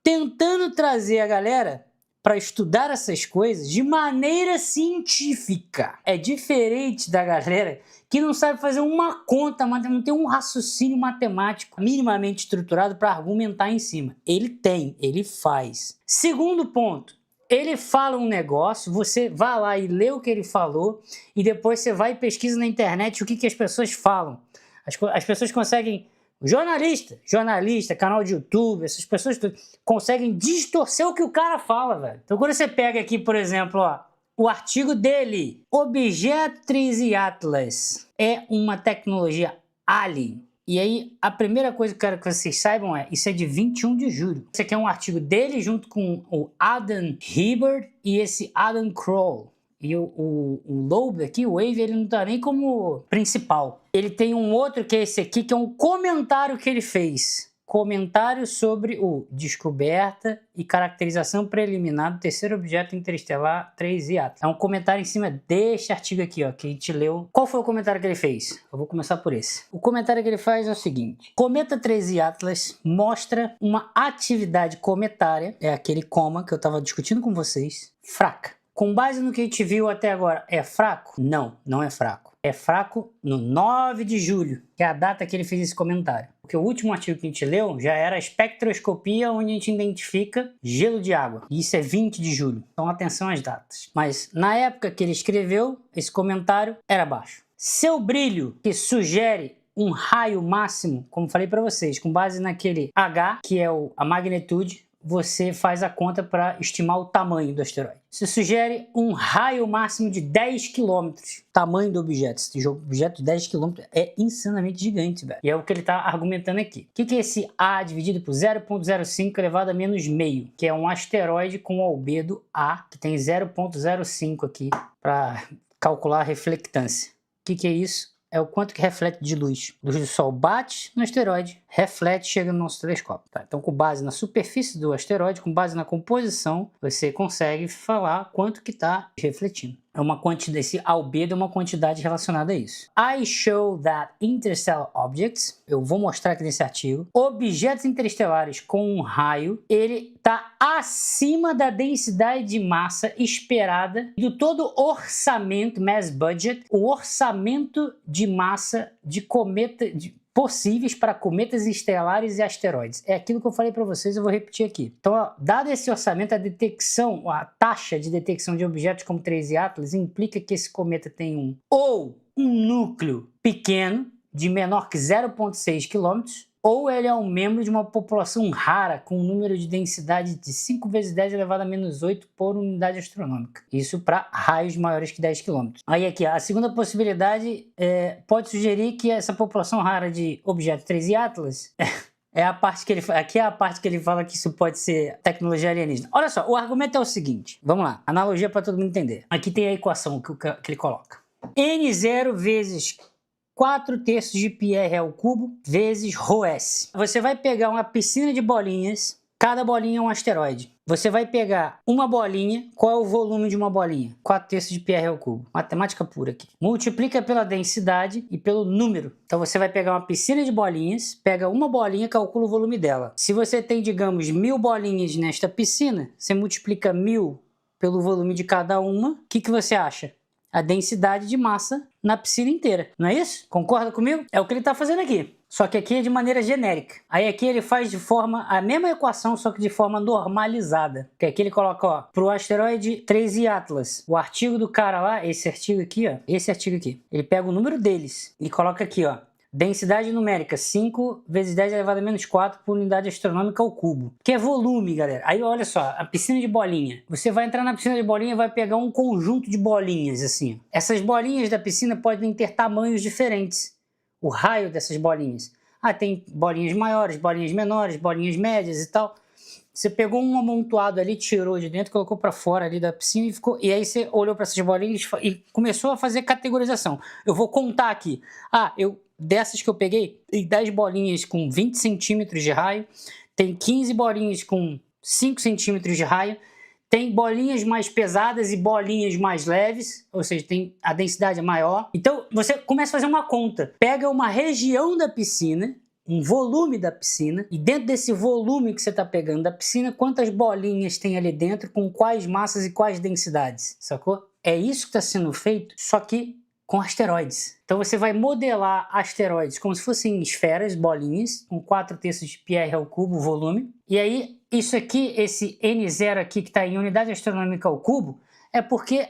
tentando trazer a galera para estudar essas coisas de maneira científica. É diferente da galera que não sabe fazer uma conta, não tem um raciocínio matemático minimamente estruturado para argumentar em cima. Ele tem, ele faz. Segundo ponto, ele fala um negócio, você vai lá e lê o que ele falou e depois você vai e pesquisa na internet o que as pessoas falam. As pessoas conseguem... Jornalista, canal de YouTube, essas pessoas conseguem distorcer o que o cara fala, velho. Então quando você pega aqui, por exemplo, ó, o artigo dele, Objeto 3 Atlas é uma tecnologia alien. E aí, a primeira coisa que eu quero que vocês saibam é, isso é de 21 de julho. Esse aqui é um artigo dele junto com o Adam Hibbard e esse Adam Kroll. E o Loeb aqui, o Avi, ele não tá nem como principal. Ele tem um outro que é esse aqui, que é um comentário que ele fez. Comentário sobre o descoberta e caracterização preliminar do terceiro objeto interestelar 3I Atlas. É um comentário em cima deste artigo aqui, ó, que a gente leu. Qual foi o comentário que ele fez? Eu vou começar por esse. O comentário que ele faz é o seguinte. Cometa 3I Atlas mostra uma atividade cometária, é aquele coma que eu estava discutindo com vocês, fraca. Com base no que a gente viu até agora, é fraco? Não, não é fraco. É fraco no 9 de julho, que é a data que ele fez esse comentário. Porque o último artigo que a gente leu já era a espectroscopia, onde a gente identifica gelo de água. E isso é 20 de julho. Então atenção às datas. Mas na época que ele escreveu, esse comentário era baixo. Seu brilho, que sugere um raio máximo, como falei para vocês, com base naquele H, que é a magnitude, você faz a conta para estimar o tamanho do asteroide. Você sugere um raio máximo de 10 km. Tamanho do objeto. Esse objeto de 10 km é insanamente gigante, velho. E é o que ele está argumentando aqui. O que é esse A dividido por 0,05 elevado a menos meio? Que é um asteroide com albedo A, que tem 0,05 aqui para calcular a reflectância. O que é isso? É o quanto que reflete de luz. A luz do Sol bate no asteroide, reflete e chega no nosso telescópio. Tá? Então, com base na superfície do asteroide, com base na composição, você consegue falar quanto que está refletindo. é uma quantidade, esse albedo é uma quantidade relacionada a isso. I show that interstellar objects, eu vou mostrar aqui nesse artigo, objetos interestelares com um raio, ele está acima da densidade de massa esperada do todo orçamento, mass budget, o orçamento de massa de cometa, possíveis para cometas estelares e asteroides. É aquilo que eu falei para vocês, eu vou repetir aqui. Então, ó, dado esse orçamento, a taxa de detecção de objetos como 3 Atlas implica que esse cometa tem ou um núcleo pequeno, de menor que 0,6 km, ou ele é um membro de uma população rara com um número de densidade de 5 vezes 10 elevado a menos 8 por unidade astronômica. Isso para raios maiores que 10 km. Aí aqui, a segunda possibilidade pode sugerir que essa população rara de objetos 3 Atlas é a parte que ele aqui é a parte que ele fala que isso pode ser tecnologia alienígena. Olha só, o argumento é o seguinte, vamos lá, analogia para todo mundo entender. Aqui tem a equação que ele coloca. N0 vezes 4/3 de πr ao cubo vezes ρs. Você vai pegar uma piscina de bolinhas, cada bolinha é um asteroide. Você vai pegar uma bolinha, qual é o volume de uma bolinha? 4/3 de πr ao cubo. Matemática pura aqui. Multiplica pela densidade e pelo número. Então você vai pegar uma piscina de bolinhas, pega uma bolinha, calcula o volume dela. Se você tem, digamos, 1000 bolinhas nesta piscina, você multiplica 1000 pelo volume de cada uma, o que você acha? A densidade de massa na piscina inteira, não é isso? Concorda comigo? É o que ele está fazendo aqui, só que aqui é de maneira genérica. Aí aqui ele faz de forma, a mesma equação, só que de forma normalizada. Que aqui ele coloca, ó, para o asteroide 3 Atlas, o artigo do cara lá, esse artigo aqui, ó, esse artigo aqui, ele pega o número deles e coloca aqui, ó, densidade numérica, 5 vezes 10 elevado a menos 4 por unidade astronômica ao cubo. Que é volume, galera. Aí olha só, a piscina de bolinha. Você vai entrar na piscina de bolinha e vai pegar um conjunto de bolinhas, assim. Essas bolinhas da piscina podem ter tamanhos diferentes. O raio dessas bolinhas. Ah, tem bolinhas maiores, bolinhas menores, bolinhas médias e tal. Você pegou um amontoado ali, tirou de dentro, colocou para fora ali da piscina e ficou. E aí você olhou para essas bolinhas e começou a fazer categorização. Eu vou contar aqui. Dessas que eu peguei, tem 10 bolinhas com 20 centímetros de raio, tem 15 bolinhas com 5 centímetros de raio, tem bolinhas mais pesadas e bolinhas mais leves, ou seja, tem a densidade maior. Então você começa a fazer uma conta, pega uma região da piscina, um volume da piscina, e dentro desse volume que você está pegando da piscina, quantas bolinhas tem ali dentro, com quais massas e quais densidades, sacou? É isso que está sendo feito, só que com asteroides. Então você vai modelar asteroides como se fossem esferas, bolinhas, com 4/3 de πr ao cubo, volume. E aí, isso aqui, esse N0 aqui que está em unidade astronômica ao cubo, é porque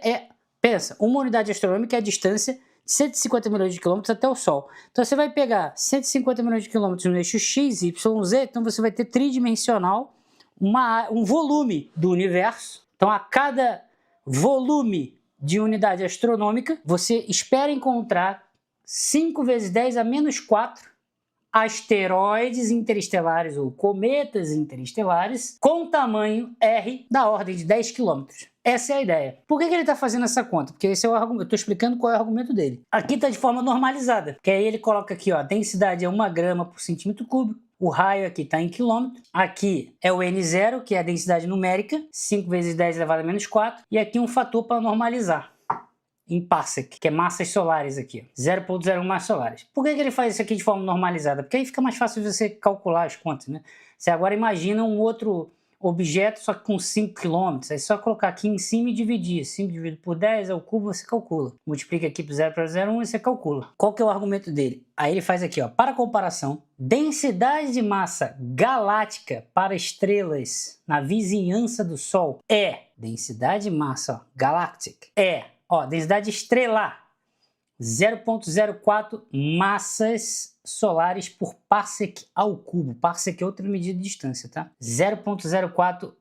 pensa, uma unidade astronômica é a distância de 150 milhões de quilômetros até o Sol. Então você vai pegar 150 milhões de quilômetros no eixo X, Y, Z, então você vai ter tridimensional um volume do universo. Então a cada volume de unidade astronômica, você espera encontrar 5 vezes 10 a menos 4 asteroides interestelares ou cometas interestelares com tamanho R da ordem de 10 km. Essa é a ideia. Por que ele está fazendo essa conta? Porque esse é o argumento. Eu estou explicando qual é o argumento dele. Aqui está de forma normalizada, que aí ele coloca aqui, ó, a densidade é 1 grama por centímetro cúbico. O raio aqui está em quilômetro. Aqui é o N0, que é a densidade numérica, 5 vezes 10 elevado a menos 4. E aqui um fator para normalizar, em parsec, que é massas solares aqui. 0,01 massas solares. Por que ele faz isso aqui de forma normalizada? Porque aí fica mais fácil de você calcular as contas, né? Você agora imagina um outro objeto, só que com 5 km. É só colocar aqui em cima e dividir. 5 dividido por 10 ao cubo, você calcula. Multiplica aqui por 0,01 e você calcula. Qual que é o argumento dele? Aí ele faz aqui, ó, para comparação, densidade de massa galáctica para estrelas na vizinhança do Sol é densidade de massa galactic densidade estrelar 0,04 massas solares por parsec ao cubo. Parsec é outra medida de distância, tá? 0,04.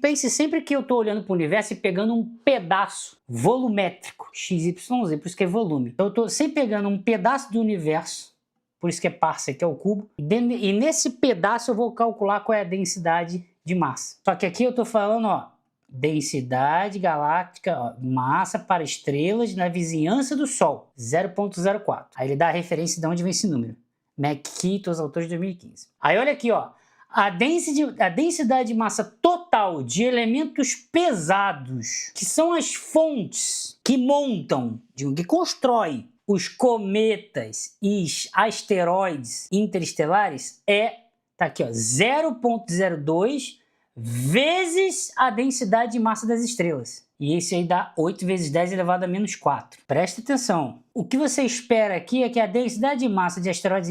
Pense sempre que eu estou olhando para o universo e pegando um pedaço volumétrico, XYZ, por isso que é volume. Então eu estou sempre pegando um pedaço do universo, por isso que é parsec ao cubo, e nesse pedaço eu vou calcular qual é a densidade de massa. Só que aqui eu estou falando, ó, densidade galáctica, ó, massa para estrelas na vizinhança do Sol, 0,04. Aí ele dá a referência de onde vem esse número. McKee, os autores de 2015. Aí olha aqui, ó, a densidade de massa total de elementos pesados, que são as fontes que montam, que constroem os cometas e os asteroides interestelares, tá aqui, ó, 0,02 vezes a densidade de massa das estrelas. E isso aí dá 8 vezes 10 elevado a menos 4. Presta atenção. O que você espera aqui é que a densidade de massa de asteroides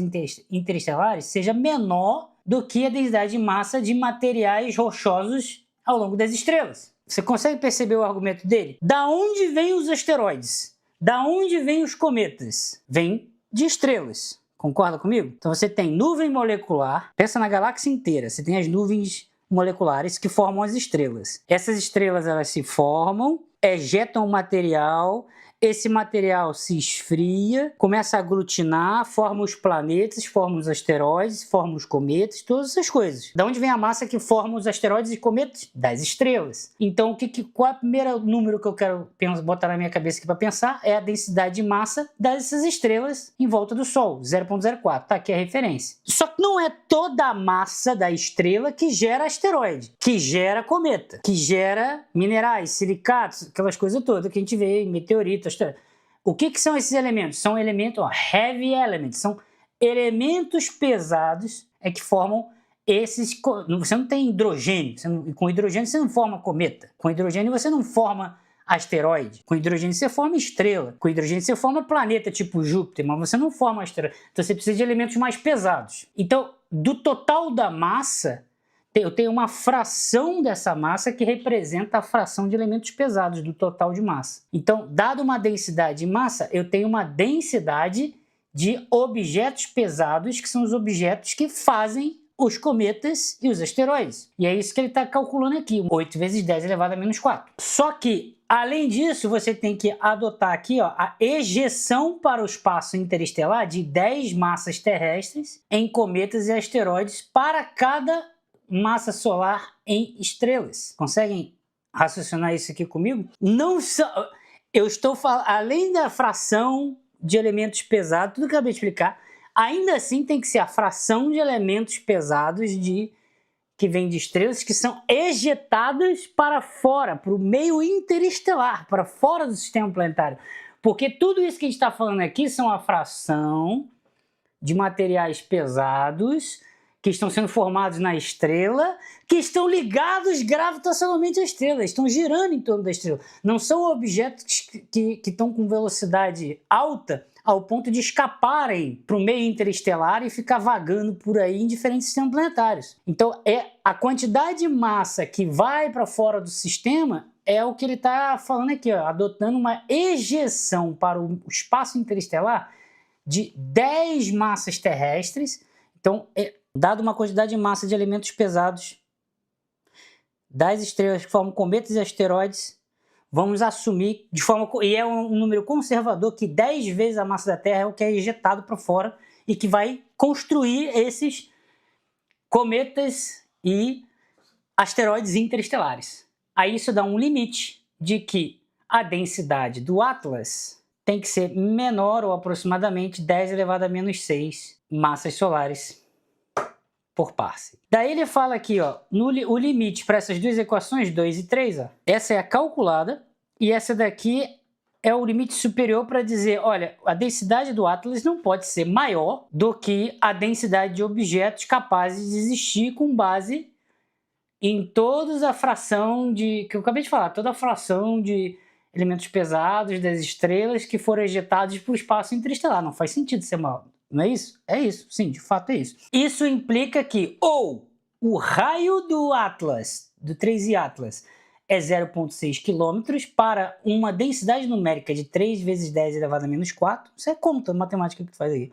interestelares seja menor do que a densidade de massa de materiais rochosos ao longo das estrelas. Você consegue perceber o argumento dele? Da onde vêm os asteroides? Da onde vêm os cometas? Vem de estrelas. Concorda comigo? Então você tem nuvem molecular, pensa na galáxia inteira, você tem as nuvens moleculares que formam as estrelas. Essas estrelas elas se formam, ejetam material, esse material se esfria, começa a aglutinar, forma os planetas, forma os asteroides, forma os cometas, todas essas coisas. Da onde vem a massa que forma os asteroides e cometas? Das estrelas. Então, qual é o primeiro número que eu quero botar na minha cabeça aqui para pensar? É a densidade de massa dessas estrelas em volta do Sol, 0,04. Tá aqui a referência. Só que não é toda a massa da estrela que gera asteroide, que gera cometa, que gera minerais, silicatos, aquelas coisas todas que a gente vê em meteoritos. O que são esses elementos? São elementos, heavy elements, são elementos pesados que formam esses. Você não tem hidrogênio, com hidrogênio você não forma cometa, com hidrogênio você não forma asteroide, com hidrogênio você forma estrela, com hidrogênio você forma planeta tipo Júpiter, mas você não forma asteroide. Então você precisa de elementos mais pesados. Então, do total da massa, eu tenho uma fração dessa massa que representa a fração de elementos pesados do total de massa. Então, dado uma densidade de massa, eu tenho uma densidade de objetos pesados, que são os objetos que fazem os cometas e os asteroides. E é isso que ele está calculando aqui, 8 vezes 10 elevado a menos 4. Só que, além disso, você tem que adotar aqui a ejeção para o espaço interestelar de 10 massas terrestres em cometas e asteroides para cada massa solar em estrelas. Conseguem raciocinar isso aqui comigo? Não só, eu estou falando, além da fração de elementos pesados, tudo que eu acabei de explicar, ainda assim tem que ser a fração de elementos pesados que vem de estrelas que são ejetadas para fora, para o meio interestelar, para fora do sistema planetário. Porque tudo isso que a gente está falando aqui são a fração de materiais pesados que estão sendo formados na estrela, que estão ligados gravitacionalmente à estrela, estão girando em torno da estrela. Não são objetos que estão com velocidade alta ao ponto de escaparem para o meio interestelar e ficar vagando por aí em diferentes sistemas planetários. Então, a quantidade de massa que vai para fora do sistema é o que ele está falando aqui, adotando uma ejeção para o espaço interestelar de 10 massas terrestres. Então, dado uma quantidade de massa de elementos pesados das estrelas que formam cometas e asteroides, vamos assumir de forma... E é um número conservador que 10 vezes a massa da Terra é o que é ejetado para fora e que vai construir esses cometas e asteroides interestelares. Aí isso dá um limite de que a densidade do Atlas tem que ser menor ou aproximadamente 10 elevado a menos 6 massas solares por passe. Daí ele fala aqui, o limite para essas duas equações, 2 e 3, essa é a calculada e essa daqui é o limite superior para dizer, olha, a densidade do Atlas não pode ser maior do que a densidade de objetos capazes de existir com base em toda a fração que eu acabei de falar, toda a fração de elementos pesados das estrelas que foram ejetados para o espaço interestelar. Não faz sentido ser maior. Não é isso? É isso, sim, de fato é isso. Isso implica que ou o raio do Atlas, do 3i Atlas, é 0,6 km para uma densidade numérica de 3 vezes 10 elevado a menos 4. Isso é conta matemática que faz aí.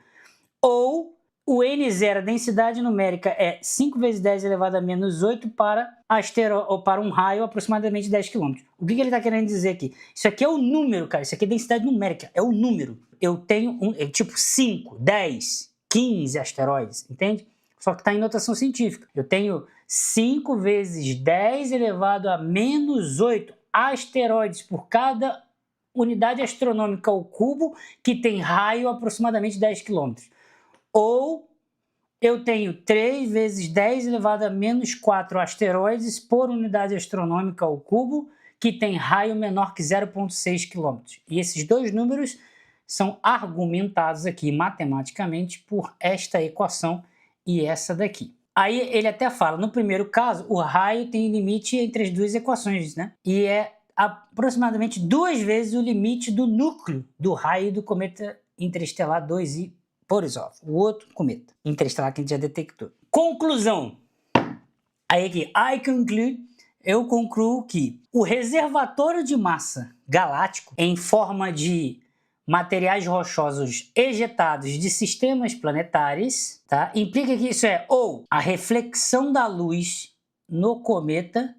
Ou o N0, a densidade numérica, é 5 vezes 10 elevado a menos 8 para um raio aproximadamente 10 km. O que ele está querendo dizer aqui? Isso aqui é o número, cara. Isso aqui é densidade numérica, é o número. Eu tenho tipo 5, 10, 15 asteroides, entende? Só que está em notação científica. Eu tenho 5 vezes 10 elevado a menos 8 asteroides por cada unidade astronômica ao cubo que tem raio aproximadamente 10 km. Ou eu tenho 3 vezes 10 elevado a menos 4 asteroides por unidade astronômica ao cubo, que tem raio menor que 0,6 km. E esses dois números são argumentados aqui matematicamente por esta equação e essa daqui. Aí ele até fala, no primeiro caso, o raio tem limite entre as duas equações, né? E é aproximadamente 2 vezes o limite do núcleo do raio do cometa interestelar 2I Borisov, o outro cometa interestelar que a gente já detectou. Conclusão. Aí aqui, eu concluo que o reservatório de massa galáctico em forma de materiais rochosos ejetados de sistemas planetários, tá? Implica que isso é ou a reflexão da luz no cometa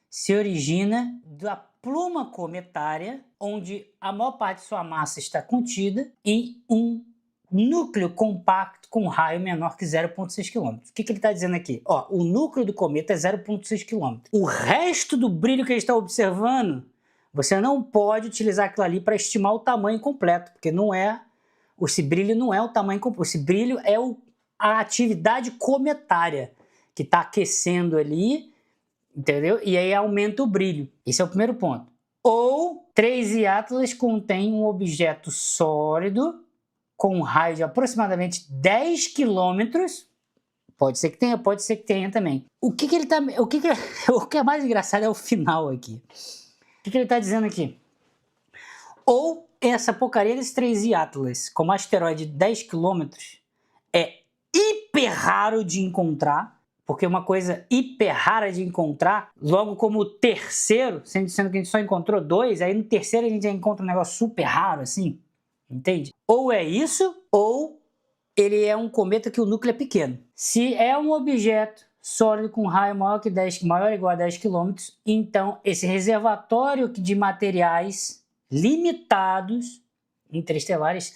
se origina da pluma cometária, onde a maior parte de sua massa está contida em um núcleo compacto com raio menor que 0,6 km. O que ele está dizendo aqui? Ó, o núcleo do cometa é 0,6 km. O resto do brilho que ele está observando, você não pode utilizar aquilo ali para estimar o tamanho completo, porque não é, esse brilho não é o tamanho completo, esse brilho é a atividade cometária que está aquecendo ali, entendeu? E aí aumenta o brilho. Esse é o primeiro ponto. Ou 3I Atlas contém um objeto sólido com um raio de aproximadamente 10 quilômetros. Pode ser que tenha também. O que é mais engraçado é o final aqui. O que ele está dizendo aqui? Ou essa porcaria desse 3I Atlas, como asteroide de 10 quilômetros, é hiper raro de encontrar, porque uma coisa hiper rara de encontrar, logo como o terceiro, sendo que a gente só encontrou 2, aí no terceiro a gente já encontra um negócio super raro assim, entende? Ou é isso, ou ele é um cometa que o núcleo é pequeno. Se é um objeto sólido com raio maior ou igual a 10 km, então esse reservatório de materiais limitados interestelares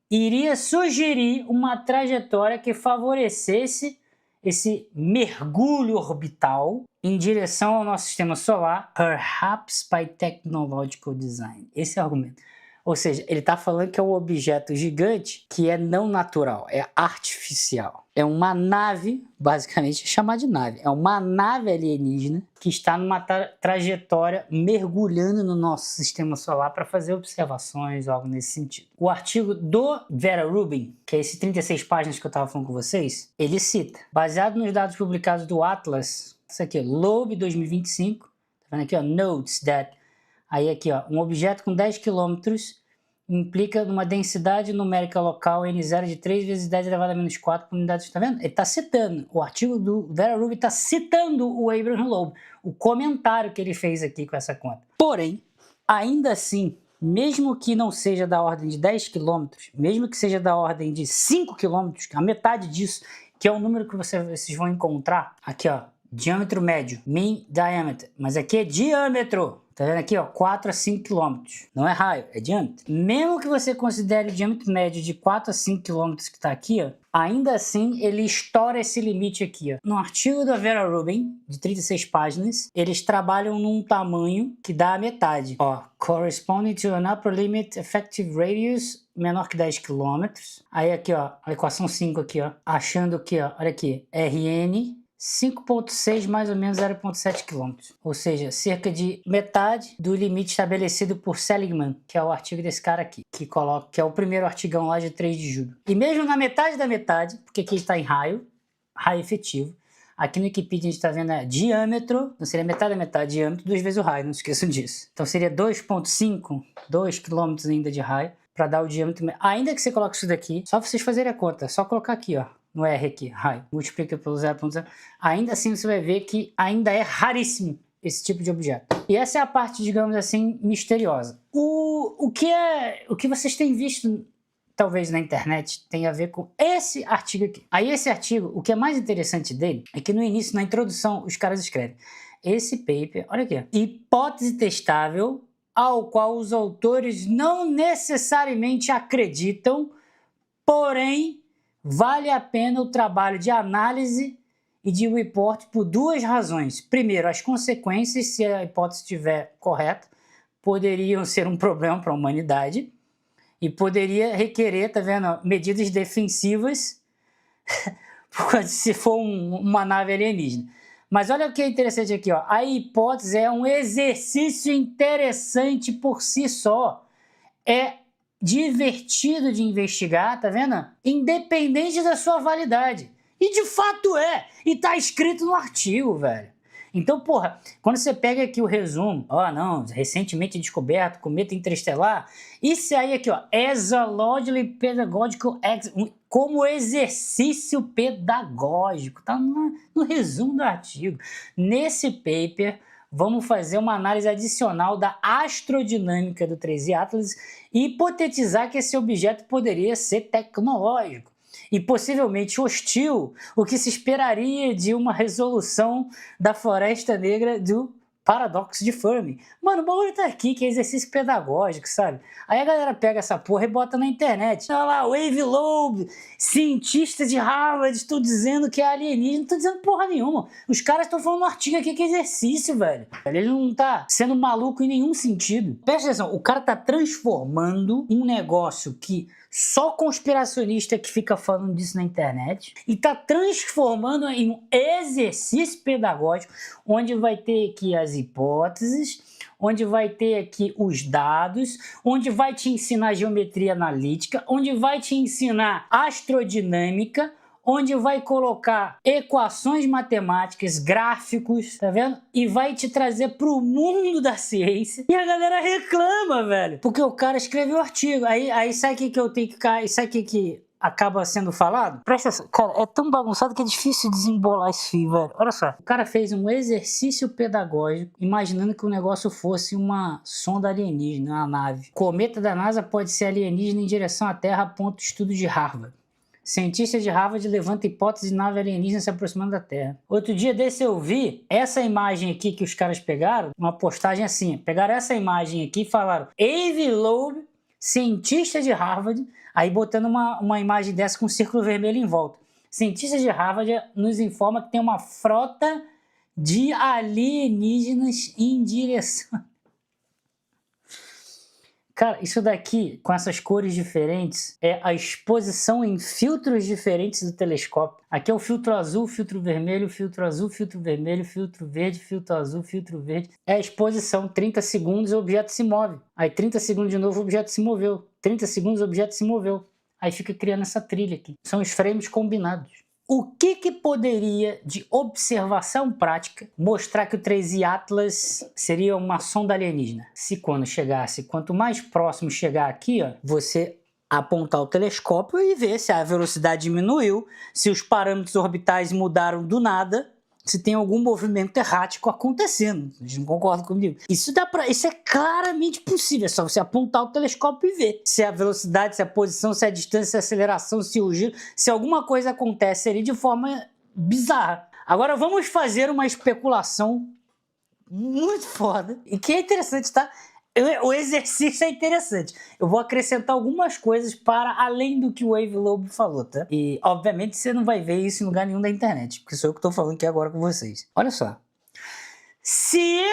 iria sugerir uma trajetória que favorecesse esse mergulho orbital em direção ao nosso sistema solar, perhaps by technological design. Esse é o argumento. Ou seja, ele está falando que é um objeto gigante que é não natural, é artificial. É uma nave, basicamente é chamar de nave, é uma nave alienígena que está numa trajetória mergulhando no nosso sistema solar para fazer observações ou algo nesse sentido. O artigo do Vera Rubin, que é esse 36 páginas que eu estava falando com vocês, ele cita, baseado nos dados publicados do Atlas, isso aqui, Loeb 2025, tá vendo aqui, ó, notes that. Aí aqui, ó, um objeto com 10 km implica numa densidade numérica local N0 de 3 vezes 10 elevado a menos 4 por unidade. Tá vendo? Ele está citando, o artigo do Vera Rubin está citando o Abraham Loeb, o comentário que ele fez aqui com essa conta. Porém, ainda assim, mesmo que não seja da ordem de 10 km, mesmo que seja da ordem de 5 km, a metade disso, que é o número que vocês vão encontrar, aqui ó, diâmetro médio, mean diameter, mas aqui é diâmetro. Tá vendo aqui, ó, 4 a 5 km. Não é raio, é diâmetro. Mesmo que você considere o diâmetro médio de 4 a 5 km que está aqui, ó, ainda assim ele estoura esse limite aqui, ó. No artigo da Vera Rubin, de 36 páginas, eles trabalham num tamanho que dá a metade. Ó, corresponding to an upper limit effective radius menor que 10 km. Aí aqui, ó, a equação 5 aqui, ó, achando que, ó, olha aqui, Rn 5,6 mais ou menos 0,7 km, ou seja, cerca de metade do limite estabelecido por Seligman, que é o artigo desse cara aqui, que é o primeiro artigão lá de 3 de julho. E mesmo na metade da metade, porque aqui está em raio efetivo, aqui no Wikipedia a gente está vendo diâmetro, não seria metade da metade, diâmetro, 2 vezes o raio, não esqueçam disso. Então seria 2,5, 2 km ainda de raio, para dar o diâmetro, ainda que você coloque isso daqui, só vocês fazerem a conta, é só colocar aqui, ó, no R aqui, raio, multiplica pelo 0,0, ainda assim você vai ver que ainda é raríssimo esse tipo de objeto. E essa é a parte, digamos assim, misteriosa. O que vocês têm visto, talvez na internet, tem a ver com esse artigo aqui. Aí esse artigo, o que é mais interessante dele, é que no início, na introdução, os caras escrevem, esse paper, olha aqui, hipótese testável, ao qual os autores não necessariamente acreditam, porém, vale a pena o trabalho de análise e de report por 2 razões. Primeiro, as consequências, se a hipótese estiver correta, poderiam ser um problema para a humanidade e poderia requerer, tá vendo, medidas defensivas se for uma nave alienígena. Mas olha o que é interessante aqui, ó. A hipótese é um exercício interessante por si só. É divertido de investigar, tá vendo? Independente da sua validade. E de fato é. E tá escrito no artigo, velho. Então, porra, quando você pega aqui o resumo, ó, não, recentemente descoberto, cometa interestelar, isso aí aqui, ó, as a largely pedagogical, como exercício pedagógico, tá no resumo do artigo. Nesse paper, vamos fazer uma análise adicional da astrodinâmica do 3i Atlas e hipotetizar que esse objeto poderia ser tecnológico e possivelmente hostil, o que se esperaria de uma resolução da Floresta Negra do Paradoxo de Fermi. Mano, o bagulho tá aqui, que é exercício pedagógico, sabe? Aí a galera pega essa porra e bota na internet. Olha lá, Wave Loeb, cientista de Harvard, estou dizendo que é alienígena. Não tô dizendo porra nenhuma. Os caras estão falando no artigo aqui que é exercício, velho. Ele não tá sendo maluco em nenhum sentido. Presta atenção, o cara tá transformando um negócio que só conspiracionista que fica falando disso na internet e tá transformando em um exercício pedagógico onde vai ter aqui as hipóteses, onde vai ter aqui os dados, onde vai te ensinar geometria analítica, onde vai te ensinar astrodinâmica, onde vai colocar equações matemáticas, gráficos, tá vendo? E vai te trazer pro mundo da ciência. E a galera reclama, velho, porque o cara escreveu o artigo. Aí sabe o que eu tenho que cair? Sabe o que acaba sendo falado? Presta atenção, cara, é tão bagunçado que é difícil desembolar esse fio, velho. Olha só, o cara fez um exercício pedagógico imaginando que o negócio fosse uma sonda alienígena, uma nave. Cometa da NASA pode ser alienígena em direção à Terra, ponto estudo de Harvard. Cientista de Harvard levanta hipótese de nave alienígena se aproximando da Terra. Outro dia desse eu vi essa imagem aqui que os caras pegaram, uma postagem assim, pegaram essa imagem aqui e falaram Avi Loeb, cientista de Harvard, aí botando uma imagem dessa com um círculo vermelho em volta. Cientista de Harvard nos informa que tem uma frota de alienígenas em direção... Cara, isso daqui, com essas cores diferentes, é a exposição em filtros diferentes do telescópio. Aqui é o filtro azul, filtro vermelho, filtro azul, filtro vermelho, filtro verde, filtro azul, filtro verde. É a exposição, 30 segundos o objeto se move. Aí 30 segundos de novo o objeto se moveu. 30 segundos o objeto se moveu. Aí fica criando essa trilha aqui. São os frames combinados. O que poderia, de observação prática, mostrar que o 3i Atlas seria uma sonda alienígena? Se quando chegasse, quanto mais próximo chegar aqui, ó, você apontar o telescópio e ver se a velocidade diminuiu, se os parâmetros orbitais mudaram do nada, se tem algum movimento errático acontecendo. Vocês não concordam comigo? Isso é claramente possível, é só você apontar o telescópio e ver se a velocidade, se a posição, se a distância, se a aceleração, se o giro, se alguma coisa acontece ali de forma bizarra. Agora vamos fazer uma especulação muito foda, e que é interessante, tá? O exercício é interessante. Eu vou acrescentar algumas coisas para além do que o Wave Loeb falou, tá? E, obviamente, você não vai ver isso em lugar nenhum da internet, porque sou eu que estou falando aqui agora com vocês. Olha só. Se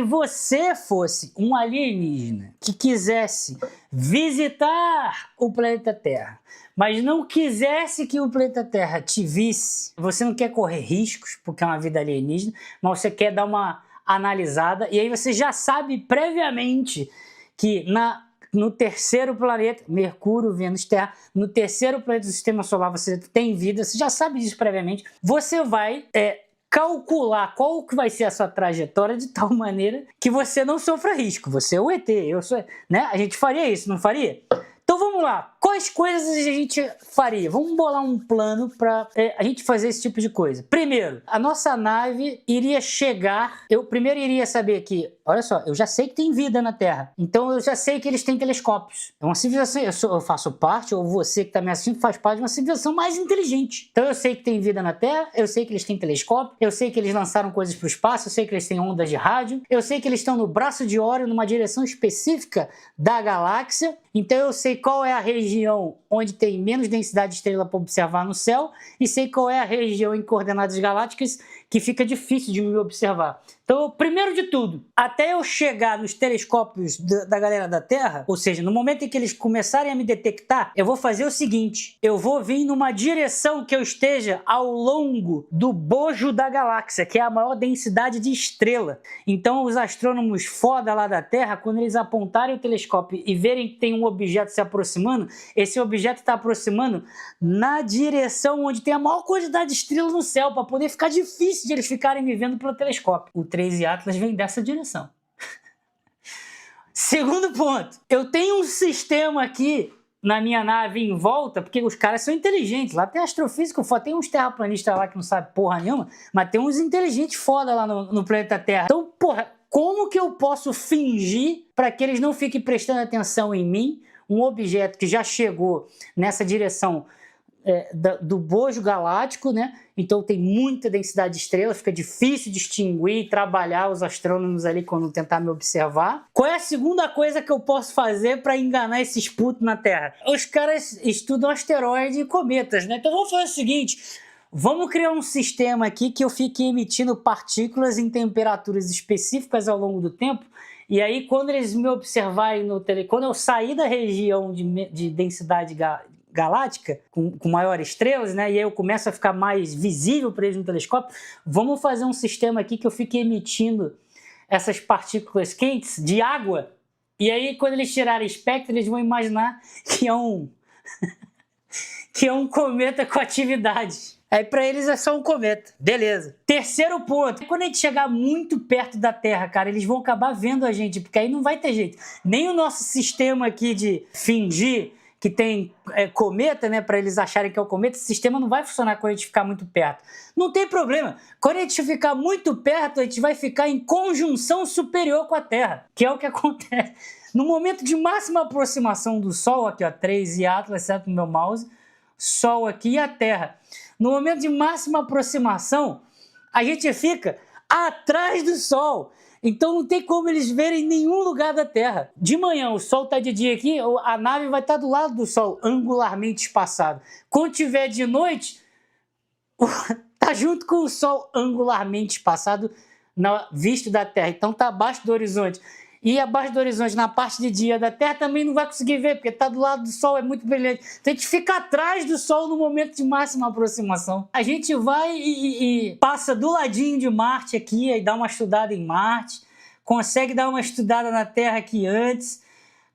você fosse um alienígena que quisesse visitar o planeta Terra, mas não quisesse que o planeta Terra te visse, você não quer correr riscos, porque é uma vida alienígena, mas você quer dar uma analisada, e aí você já sabe previamente que no terceiro planeta, Mercúrio, Vênus, Terra, no terceiro planeta do Sistema Solar você tem vida, você já sabe disso previamente, você vai calcular qual que vai ser a sua trajetória de tal maneira que você não sofra risco. Você é o ET, eu sou, né? A gente faria isso, não faria? Então vamos lá, quais coisas a gente faria? Vamos bolar um plano para a gente fazer esse tipo de coisa. Primeiro, a nossa nave iria chegar, eu primeiro iria saber que, olha só, eu já sei que tem vida na Terra, então eu já sei que eles têm telescópios. É uma civilização, eu faço parte, ou você que está me assistindo faz parte de uma civilização mais inteligente. Então eu sei que tem vida na Terra, eu sei que eles têm telescópio, eu sei que eles lançaram coisas para o espaço, eu sei que eles têm ondas de rádio, eu sei que eles estão no braço de Órion, numa direção específica da galáxia, então eu sei qual é a região onde tem menos densidade de estrela para observar no céu e sei qual é a região em coordenadas galácticas que fica difícil de me observar. Então, primeiro de tudo, até eu chegar nos telescópios da galera da Terra, ou seja, no momento em que eles começarem a me detectar, eu vou fazer o seguinte, eu vou vir numa direção que eu esteja ao longo do bojo da galáxia, que é a maior densidade de estrela. Então, os astrônomos foda lá da Terra, quando eles apontarem o telescópio e verem que tem um objeto se aproximando, esse objeto está aproximando na direção onde tem a maior quantidade de estrelas no céu, para poder ficar difícil de eles ficarem me vendo pelo telescópio. O 13 Atlas vem dessa direção. Segundo ponto, eu tenho um sistema aqui na minha nave em volta, porque os caras são inteligentes. Lá tem astrofísico, tem uns terraplanistas lá que não sabem porra nenhuma, mas tem uns inteligentes foda lá no planeta Terra. Então, porra, como que eu posso fingir para que eles não fiquem prestando atenção em mim, um objeto que já chegou nessa direção do bojo galáctico, né? Então tem muita densidade de estrelas, fica difícil distinguir e trabalhar os astrônomos ali quando tentar me observar. Qual é a segunda coisa que eu posso fazer para enganar esses putos na Terra? Os caras estudam asteroides e cometas, né? Então vamos fazer o seguinte, vamos criar um sistema aqui que eu fique emitindo partículas em temperaturas específicas ao longo do tempo, e aí quando eles me observarem quando eu sair da região de densidade galáctica, com maiores estrelas, né? E aí eu começo a ficar mais visível para eles no telescópio, vamos fazer um sistema aqui que eu fique emitindo essas partículas quentes de água, e aí quando eles tirarem espectro, eles vão imaginar que é um que é um cometa com atividade. Aí para eles é só um cometa. Beleza. Terceiro ponto. Quando a gente chegar muito perto da Terra, cara, eles vão acabar vendo a gente, porque aí não vai ter jeito. Nem o nosso sistema aqui de fingir que tem cometa, né, para eles acharem que é o cometa, esse sistema não vai funcionar quando a gente ficar muito perto. Não tem problema. Quando a gente ficar muito perto, a gente vai ficar em conjunção superior com a Terra, que é o que acontece. No momento de máxima aproximação do Sol, aqui ó, 3 e Atlas, certo no meu mouse, Sol aqui e a Terra. No momento de máxima aproximação, a gente fica atrás do Sol. Então não tem como eles verem nenhum lugar da Terra. De manhã o Sol está de dia aqui, a nave vai estar do lado do Sol, angularmente espaçado. Quando tiver de noite, tá junto com o Sol angularmente espaçado, visto da Terra. Então tá abaixo do horizonte. E abaixo do horizonte, na parte de dia da Terra, também não vai conseguir ver, porque está do lado do Sol, é muito brilhante. Então a gente fica atrás do Sol no momento de máxima aproximação. A gente vai e passa do ladinho de Marte aqui, aí dá uma estudada em Marte, consegue dar uma estudada na Terra aqui antes,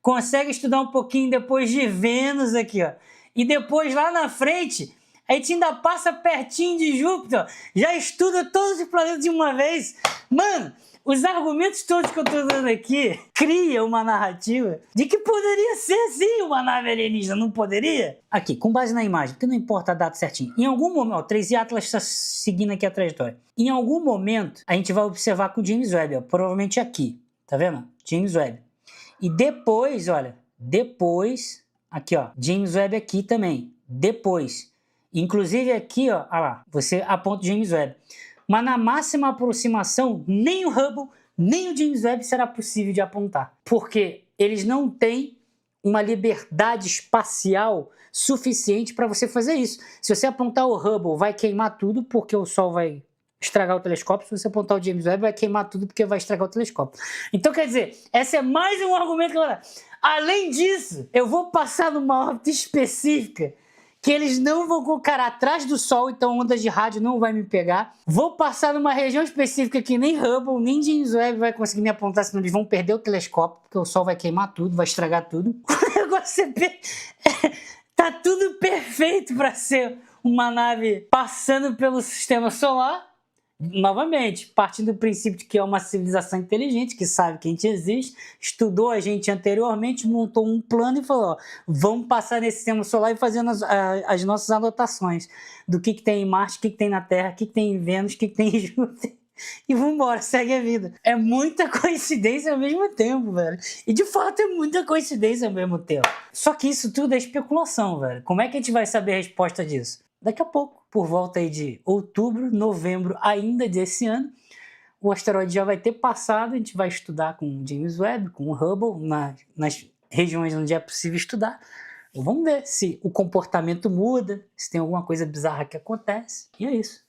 consegue estudar um pouquinho depois de Vênus aqui, ó. E depois lá na frente, a gente ainda passa pertinho de Júpiter, ó. Já estuda todos os planetas de uma vez. Mano, os argumentos todos que eu tô dando aqui criam uma narrativa de que poderia ser sim uma nave alienígena, não poderia? Aqui, com base na imagem, porque não importa a data certinho. Em algum momento, ó, 3 Atlas está seguindo aqui a trajetória. Em algum momento, a gente vai observar com o James Webb, ó, provavelmente aqui, tá vendo? James Webb. E depois, olha, depois, aqui ó, James Webb aqui também, depois. Inclusive aqui, ó, olha lá, você aponta o James Webb. Mas na máxima aproximação, nem o Hubble, nem o James Webb será possível de apontar. Porque eles não têm uma liberdade espacial suficiente para você fazer isso. Se você apontar o Hubble, vai queimar tudo, porque o Sol vai estragar o telescópio. Se você apontar o James Webb, vai queimar tudo, porque vai estragar o telescópio. Então, quer dizer, esse é mais um argumento que eu vou dar. Além disso, eu vou passar numa órbita específica que eles não vão colocar atrás do Sol, então ondas de rádio não vai me pegar. Vou passar numa região específica que nem Hubble, nem James Webb vai conseguir me apontar, senão eles vão perder o telescópio, porque o Sol vai queimar tudo, vai estragar tudo. O negócio tá tudo perfeito para ser uma nave passando pelo sistema solar. Novamente, partindo do princípio de que é uma civilização inteligente, que sabe que a gente existe, estudou a gente anteriormente, montou um plano e falou, ó, vamos passar nesse sistema solar e fazendo as nossas anotações do que tem em Marte, o que tem na Terra, o que tem em Vênus, o que tem em Júpiter, e vamos embora, segue a vida. É muita coincidência ao mesmo tempo, velho. E de fato é muita coincidência ao mesmo tempo. Só que isso tudo é especulação, velho. Como é que a gente vai saber a resposta disso? Daqui a pouco, por volta aí de outubro, novembro ainda desse ano, o asteroide já vai ter passado, a gente vai estudar com o James Webb, com o Hubble, nas regiões onde é possível estudar. Vamos ver se o comportamento muda, se tem alguma coisa bizarra que acontece, e é isso.